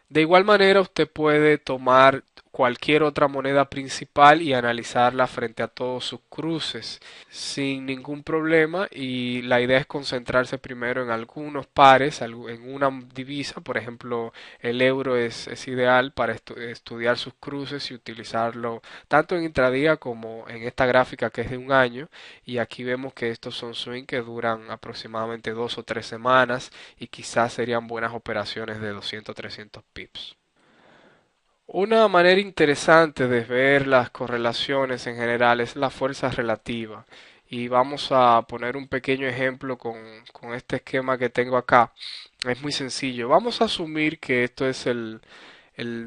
De igual manera, usted puede tomar cualquier otra moneda principal y analizarla frente a todos sus cruces sin ningún problema, y la idea es concentrarse primero en algunos pares, en una divisa. Por ejemplo, el euro es ideal para estudiar sus cruces y utilizarlo tanto en intradía como en esta gráfica que es de un año, y aquí vemos que estos son swings que duran aproximadamente 2 o 3 semanas y quizás serían buenas operaciones de 200 o 300 pips. Una manera interesante de ver las correlaciones en general es la fuerza relativa. Y vamos a poner un pequeño ejemplo con este esquema que tengo acá. Es muy sencillo. Vamos a asumir que esto es el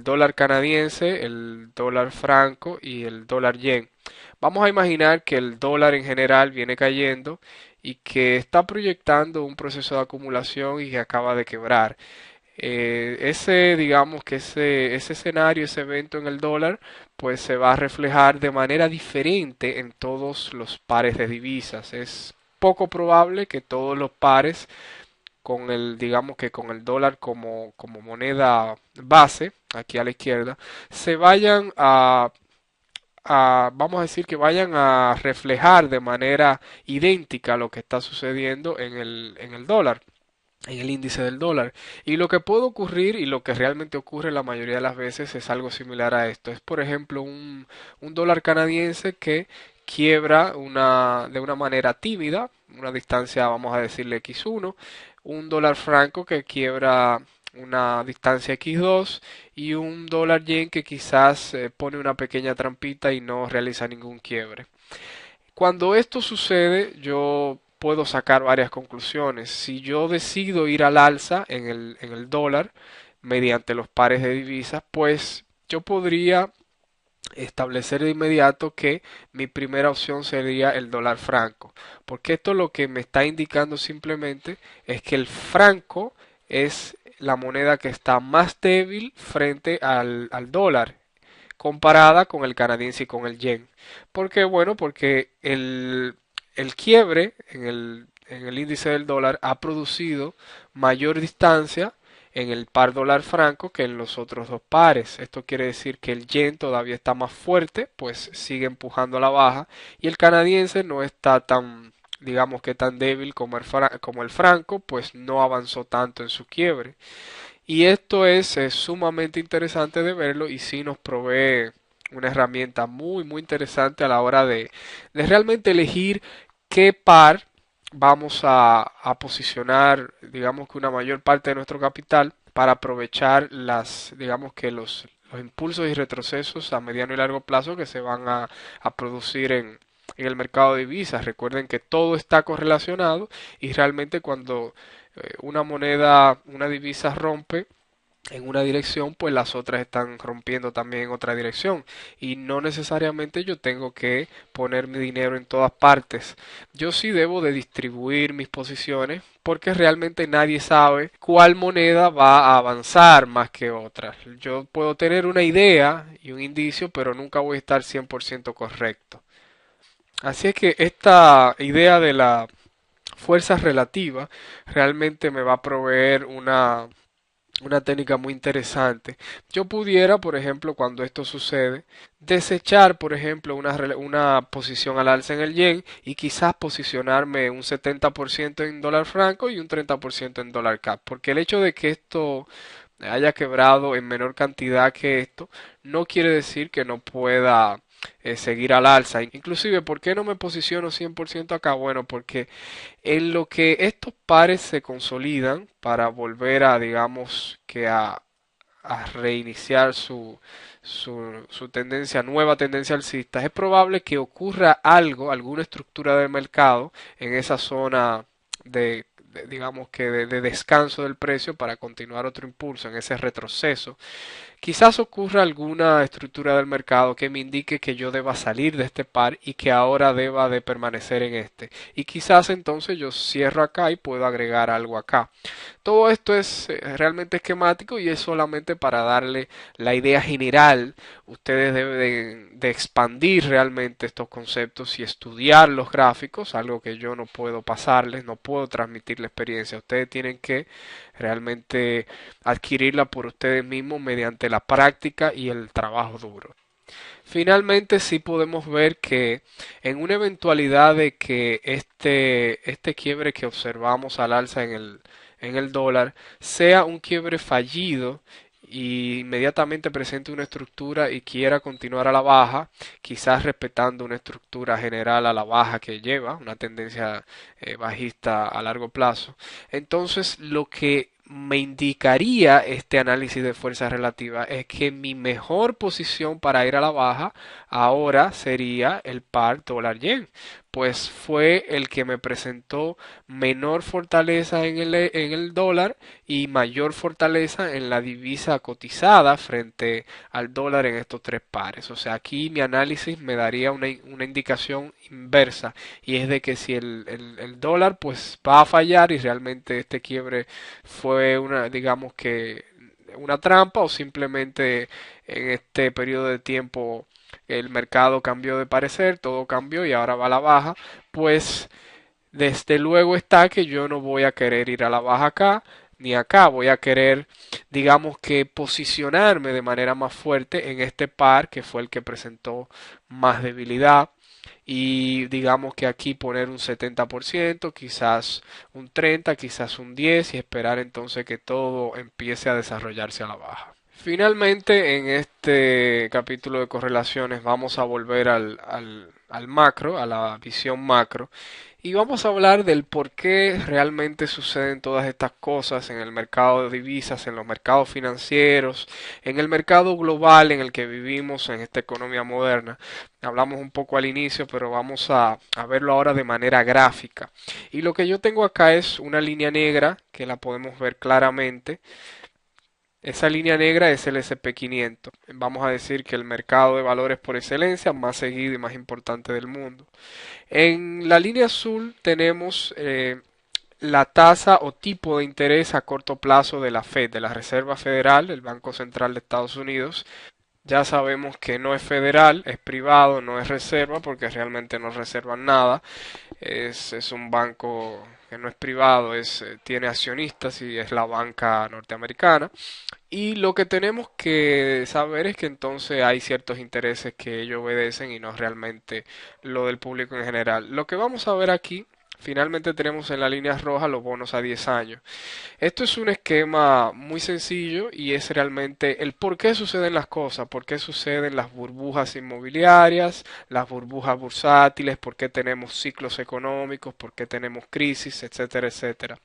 dólar canadiense, el dólar franco y el dólar yen. Vamos a imaginar que el dólar en general viene cayendo y que está proyectando un proceso de acumulación y que acaba de quebrar. Digamos que ese escenario, ese evento en el dólar, pues se va a reflejar de manera diferente en todos los pares de divisas. Es poco probable que todos los pares digamos que con el dólar como moneda base, aquí a la izquierda, se vayan vamos a decir que vayan a reflejar de manera idéntica lo que está sucediendo en el dólar, en el índice del dólar. Y lo que puede ocurrir y lo que realmente ocurre la mayoría de las veces es algo similar a esto. Es, por ejemplo, un dólar canadiense que quiebra de una manera tímida, una distancia, vamos a decirle X1, un dólar franco que quiebra una distancia X2 y un dólar yen que quizás pone una pequeña trampita y no realiza ningún quiebre. Cuando esto sucede, yo puedo sacar varias conclusiones. Si yo decido ir al alza en el dólar mediante los pares de divisas, pues yo podría establecer de inmediato que mi primera opción sería el dólar franco, porque esto lo que me está indicando simplemente es que el franco es la moneda que está más débil frente al dólar comparada con el canadiense y con el yen. ¿Por qué? Bueno, porque el quiebre en el índice del dólar ha producido mayor distancia en el par dólar franco que en los otros dos pares. Esto quiere decir que el yen todavía está más fuerte, pues sigue empujando a la baja, y el canadiense no está tan, digamos que tan débil como el franco, pues no avanzó tanto en su quiebre. Y esto es sumamente interesante de verlo y sí nos provee una herramienta muy interesante a la hora de realmente elegir qué par vamos a posicionar, digamos que una mayor parte de nuestro capital para aprovechar digamos que los impulsos y retrocesos a mediano y largo plazo que se van a producir en el mercado de divisas. Recuerden que todo está correlacionado y realmente cuando una divisa rompe en una dirección, pues las otras están rompiendo también en otra dirección. Y no necesariamente yo tengo que poner mi dinero en todas partes. Yo sí debo de distribuir mis posiciones porque realmente nadie sabe cuál moneda va a avanzar más que otra. Yo puedo tener una idea y un indicio, pero nunca voy a estar 100% correcto. Así es que esta idea de la fuerza relativa realmente me va a proveer una técnica muy interesante. Yo pudiera, por ejemplo, cuando esto sucede, desechar, por ejemplo, una posición al alza en el yen y quizás posicionarme un 70% en dólar franco y un 30% en dólar CAP, porque el hecho de que esto haya quebrado en menor cantidad que esto, no quiere decir que no pueda seguir al alza. Inclusive, ¿por qué no me posiciono 100% acá? Bueno, porque en lo que estos pares se consolidan para volver a, digamos, que a reiniciar su tendencia, nueva tendencia alcista, es probable que ocurra algo, alguna estructura del mercado en esa zona digamos que de descanso del precio para continuar otro impulso en ese retroceso. Quizás ocurra alguna estructura del mercado que me indique que yo deba salir de este par y que ahora deba de permanecer en este. Y quizás entonces yo cierro acá y puedo agregar algo acá. Todo esto es realmente esquemático y es solamente para darle la idea general. Ustedes deben de expandir realmente estos conceptos y estudiar los gráficos, algo que yo no puedo pasarles, no puedo transmitir la experiencia. Ustedes tienen que realmente adquirirla por ustedes mismos mediante la práctica y el trabajo duro. Finalmente, sí podemos ver que en una eventualidad de que este quiebre que observamos al alza en el dólar sea un quiebre fallido y inmediatamente presente una estructura y quiera continuar a la baja, quizás respetando una estructura general a la baja que lleva, una tendencia bajista a largo plazo, entonces lo que me indicaría este análisis de fuerza relativa es que mi mejor posición para ir a la baja ahora sería el par dólar yen, pues fue el que me presentó menor fortaleza en el dólar y mayor fortaleza en la divisa cotizada frente al dólar en estos tres pares. O sea, aquí mi análisis me daría una indicación inversa y es de que si el dólar pues va a fallar y realmente este quiebre fue una, digamos que una trampa o simplemente en este periodo de tiempo el mercado cambió de parecer, todo cambió y ahora va a la baja, pues desde luego está que yo no voy a querer ir a la baja acá ni acá, voy a querer, digamos que posicionarme de manera más fuerte en este par que fue el que presentó más debilidad y digamos que aquí poner un 70%, quizás un 30%, quizás un 10% y esperar entonces que todo empiece a desarrollarse a la baja. Finalmente, en este capítulo de correlaciones vamos a volver al macro, a la visión macro, y vamos a hablar del por qué realmente suceden todas estas cosas en el mercado de divisas, en los mercados financieros, en el mercado global en el que vivimos en esta economía moderna. Hablamos un poco al inicio, pero vamos a verlo ahora de manera gráfica. Y lo que yo tengo acá es una línea negra que la podemos ver claramente. Esa línea negra es el SP500. Vamos a decir que el mercado de valores por excelencia más seguido y más importante del mundo. En la línea azul tenemos la tasa o tipo de interés a corto plazo de la Fed, de la Reserva Federal, el Banco Central de Estados Unidos. Ya sabemos que no es federal, es privado, no es reserva, porque realmente no reservan nada. Es un banco que no es privado, tiene accionistas y es la banca norteamericana. Y lo que tenemos que saber es que entonces hay ciertos intereses que ellos obedecen y no realmente lo del público en general. Lo que vamos a ver aquí, finalmente tenemos en la línea roja los bonos a 10 años. Esto es un esquema muy sencillo y es realmente el por qué suceden las cosas, por qué suceden las burbujas inmobiliarias, las burbujas bursátiles, por qué tenemos ciclos económicos, por qué tenemos crisis, etcétera, etcétera.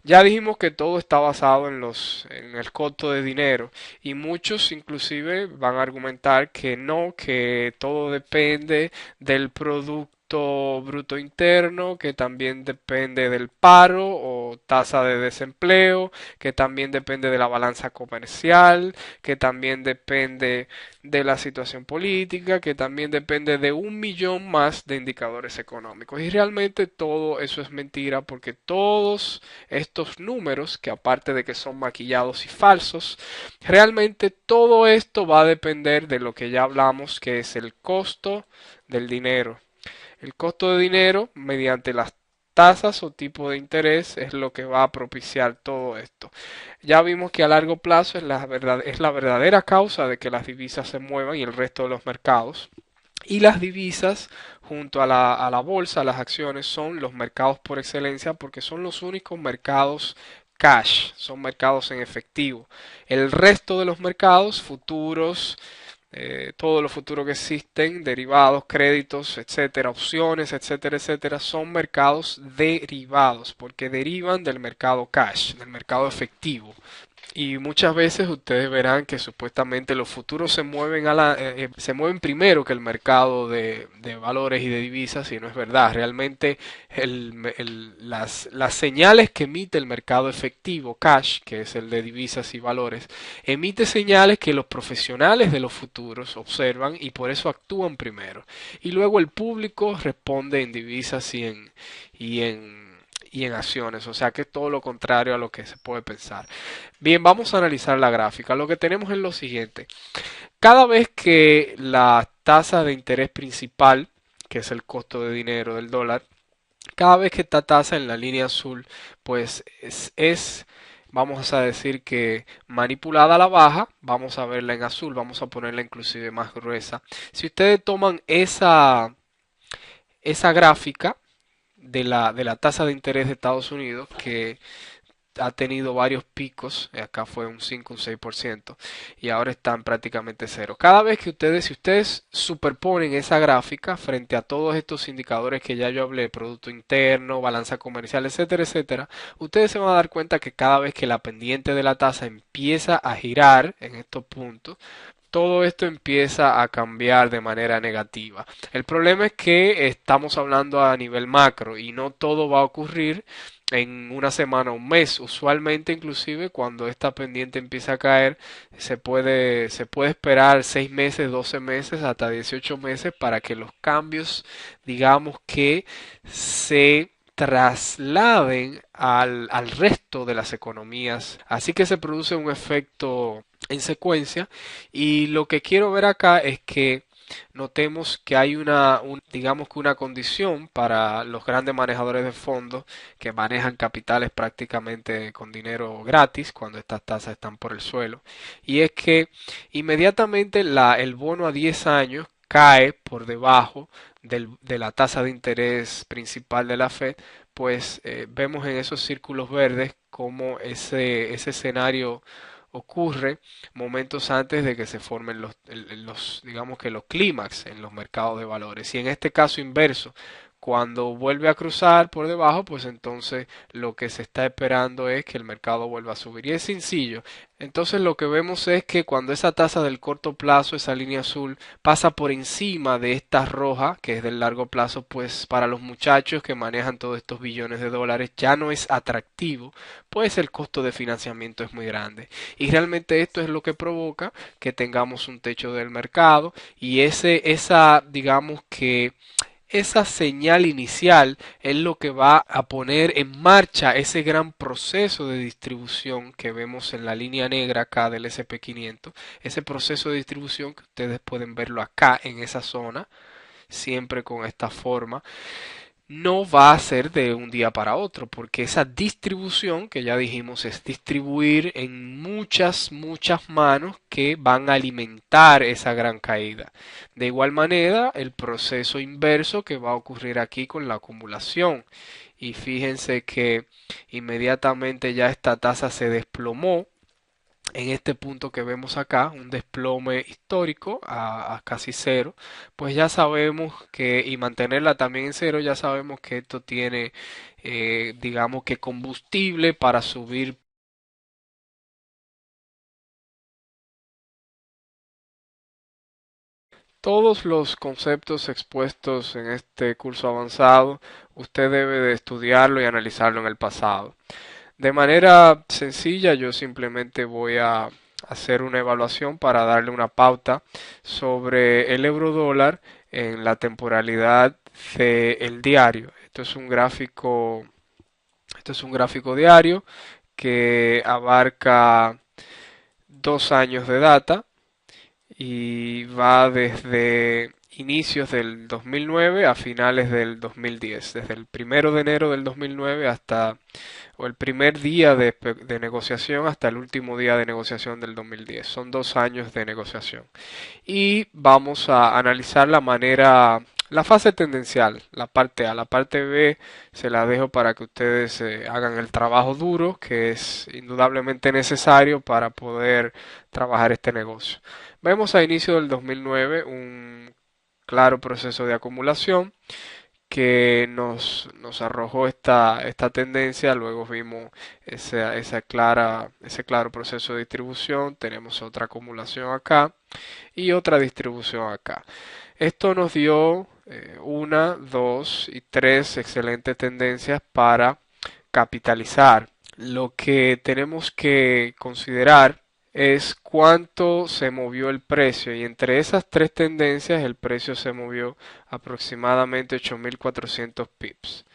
Ya dijimos que todo está basado en el costo de dinero y muchos inclusive van a argumentar que no, que todo depende del producto bruto interno, que también depende del paro o tasa de desempleo, que también depende de la balanza comercial, que también depende de la situación política, que también depende de un millón más de indicadores económicos. Y realmente todo eso es mentira porque todos estos números, que aparte de que son maquillados y falsos, realmente todo esto va a depender de lo que ya hablamos, que es el costo del dinero. El costo de dinero mediante las tasas o tipo de interés es lo que va a propiciar todo esto. Ya vimos que a largo plazo es la verdadera causa de que las divisas se muevan y el resto de los mercados. Y las divisas junto a la bolsa, las acciones, son los mercados por excelencia porque son los únicos mercados cash, son mercados en efectivo. El resto de los mercados, futuros, todos los futuros que existen, derivados, créditos, etcétera, opciones, etcétera, etcétera, son mercados derivados porque derivan del mercado cash, del mercado efectivo. Y muchas veces ustedes verán que supuestamente los futuros se mueven se mueven primero que el mercado de valores y de divisas, y no es verdad. Realmente las señales que emite el mercado efectivo, cash, que es el de divisas y valores, emite señales que los profesionales de los futuros observan y por eso actúan primero. Y luego el público responde en divisas y en y en acciones, o sea que es todo lo contrario a lo que se puede pensar. Bien, vamos a analizar la gráfica. Lo que tenemos es lo siguiente. Cada vez que la tasa de interés principal, que es el costo de dinero del dólar, cada vez que esta tasa en la línea azul, pues vamos a decir que manipulada a la baja, vamos a verla en azul, vamos a ponerla inclusive más gruesa. Si ustedes toman esa gráfica de la tasa de interés de Estados Unidos, que ha tenido varios picos, acá fue un 5, un 6%, y ahora están prácticamente cero. Cada vez que si ustedes superponen esa gráfica frente a todos estos indicadores que ya yo hablé, producto interno, balanza comercial, etcétera, etcétera, ustedes se van a dar cuenta que cada vez que la pendiente de la tasa empieza a girar en estos puntos, todo esto empieza a cambiar de manera negativa. El problema es que estamos hablando a nivel macro y no todo va a ocurrir en una semana o un mes. Usualmente, inclusive, cuando esta pendiente empieza a caer, se puede esperar 6 meses, 12 meses, hasta 18 meses para que los cambios, digamos que se trasladen al resto de las economías. Así que se produce un efecto en secuencia, y lo que quiero ver acá es que notemos que hay digamos que una condición para los grandes manejadores de fondos que manejan capitales prácticamente con dinero gratis cuando estas tasas están por el suelo, y es que inmediatamente el bono a 10 años cae por debajo de la tasa de interés principal de la Fed, pues vemos en esos círculos verdes como ese escenario ocurre momentos antes de que se formen digamos que los clímax en los mercados de valores. Y en este caso inverso, cuando vuelve a cruzar por debajo, pues entonces lo que se está esperando es que el mercado vuelva a subir. Y es sencillo. Entonces lo que vemos es que cuando esa tasa del corto plazo, esa línea azul, pasa por encima de esta roja, que es del largo plazo, pues para los muchachos que manejan todos estos billones de dólares ya no es atractivo, pues el costo de financiamiento es muy grande. Y realmente esto es lo que provoca que tengamos un techo del mercado, y digamos que esa señal inicial es lo que va a poner en marcha ese gran proceso de distribución que vemos en la línea negra acá del SP500, ese proceso de distribución que ustedes pueden verlo acá en esa zona, siempre con esta forma. No va a ser de un día para otro, porque esa distribución que ya dijimos es distribuir en muchas manos que van a alimentar esa gran caída. De igual manera, el proceso inverso que va a ocurrir aquí con la acumulación. Y fíjense que inmediatamente ya esta tasa se desplomó en este punto que vemos acá, un desplome histórico a casi cero, pues ya sabemos que, y mantenerla también en cero, ya sabemos que esto tiene, digamos que combustible para subir. Todos los conceptos expuestos en este curso avanzado, usted debe de estudiarlo y analizarlo en el pasado. De manera sencilla, yo simplemente voy a hacer una evaluación para darle una pauta sobre el euro dólar en la temporalidad del diario. Esto es un gráfico diario que abarca 2 años de data y va desde inicios del 2009 a finales del 2010, desde el 1 de enero del 2009 hasta o el primer día de negociación hasta el último día de negociación del 2010. Son 2 años de negociación. Y vamos a analizar la manera La fase tendencial, la parte A. La parte B se la dejo para que ustedes hagan el trabajo duro, que es indudablemente necesario para poder trabajar este negocio. Vemos a inicio del 2009 un claro proceso de acumulación que nos arrojó esta tendencia. Luego vimos ese claro proceso de distribución. Tenemos otra acumulación acá y otra distribución acá. Esto nos dio una, dos y tres excelentes tendencias para capitalizar. Lo que tenemos que considerar es cuánto se movió el precio, y entre esas tres tendencias el precio se movió aproximadamente 8.400 pips.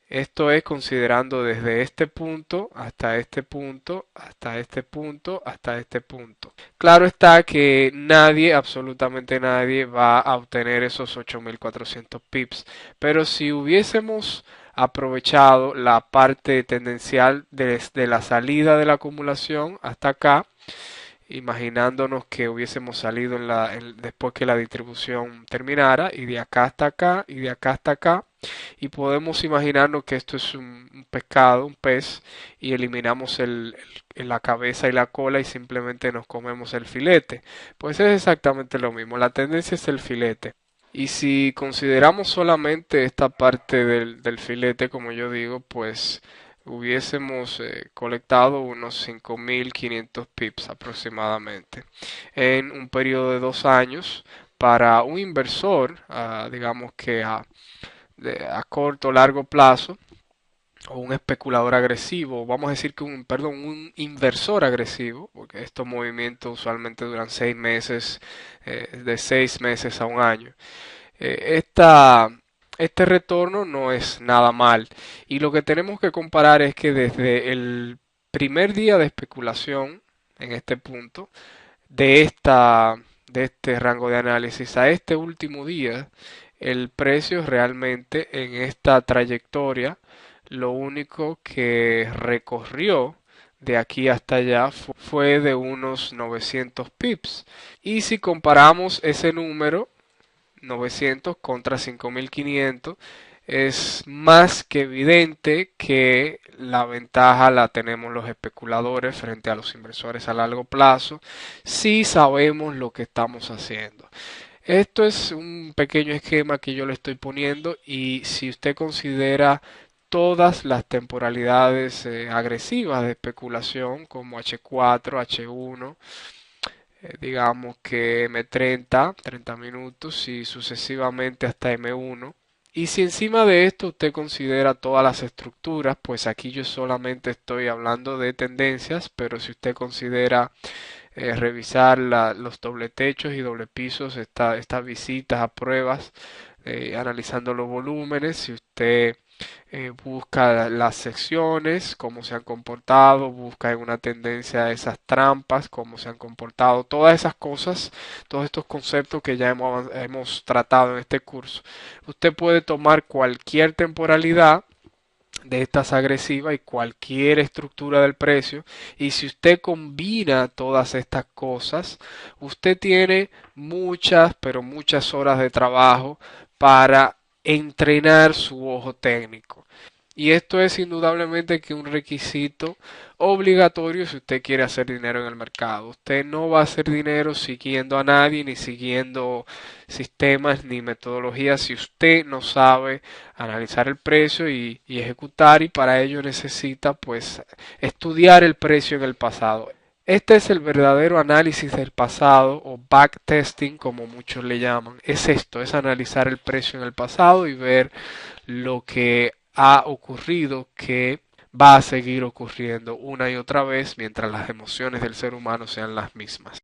Esto es considerando desde este punto hasta este punto, hasta este punto, hasta este punto. Claro está que nadie, absolutamente nadie, va a obtener esos 8.400 pips, pero si hubiésemos aprovechado la parte tendencial desde la salida de la acumulación hasta acá, imaginándonos que hubiésemos salido después que la distribución terminara, y de acá hasta acá, y de acá hasta acá, y podemos imaginarnos que esto es un pescado, un pez, y eliminamos la cabeza y la cola y simplemente nos comemos el filete. Pues es exactamente lo mismo, la tendencia es el filete. Y si consideramos solamente esta parte del filete, como yo digo, pues hubiésemos colectado unos 5.500 pips aproximadamente en un periodo de 2 años. Para un inversor, digamos que a corto o largo plazo, o un especulador agresivo, vamos a decir que un inversor agresivo, porque estos movimientos usualmente duran 6 meses, de 6 meses a un año. Este retorno no es nada mal, y lo que tenemos que comparar es que desde el primer día de especulación en este punto de este rango de análisis a este último día, el precio realmente en esta trayectoria, lo único que recorrió de aquí hasta allá fue de unos 900 pips. Y si comparamos ese número 900 contra 5.500, es más que evidente que la ventaja la tenemos los especuladores frente a los inversores a largo plazo, si sabemos lo que estamos haciendo. Esto es un pequeño esquema que yo le estoy poniendo, y si usted considera todas las temporalidades agresivas de especulación como H4, H1, digamos que M30, 30 minutos y sucesivamente hasta M1. Y si encima de esto usted considera todas las estructuras, pues aquí yo solamente estoy hablando de tendencias, pero si usted considera revisar los doble techos y doble pisos, estas visitas a pruebas, analizando los volúmenes, si usted busca las secciones, cómo se han comportado, busca en una tendencia esas trampas, cómo se han comportado, todas esas cosas, todos estos conceptos que ya hemos tratado en este curso. Usted puede tomar cualquier temporalidad de estas agresivas y cualquier estructura del precio, y si usted combina todas estas cosas, usted tiene muchas, pero muchas horas de trabajo para entrenar su ojo técnico. Y esto es indudablemente que un requisito obligatorio si usted quiere hacer dinero en el mercado. Usted no va a hacer dinero siguiendo a nadie, ni siguiendo sistemas ni metodologías, si usted no sabe analizar el precio y ejecutar, y para ello necesita pues estudiar el precio en el pasado. Este es el verdadero análisis del pasado, o backtesting como muchos le llaman. Es esto, es analizar el precio en el pasado y ver lo que ha ocurrido, que va a seguir ocurriendo una y otra vez mientras las emociones del ser humano sean las mismas.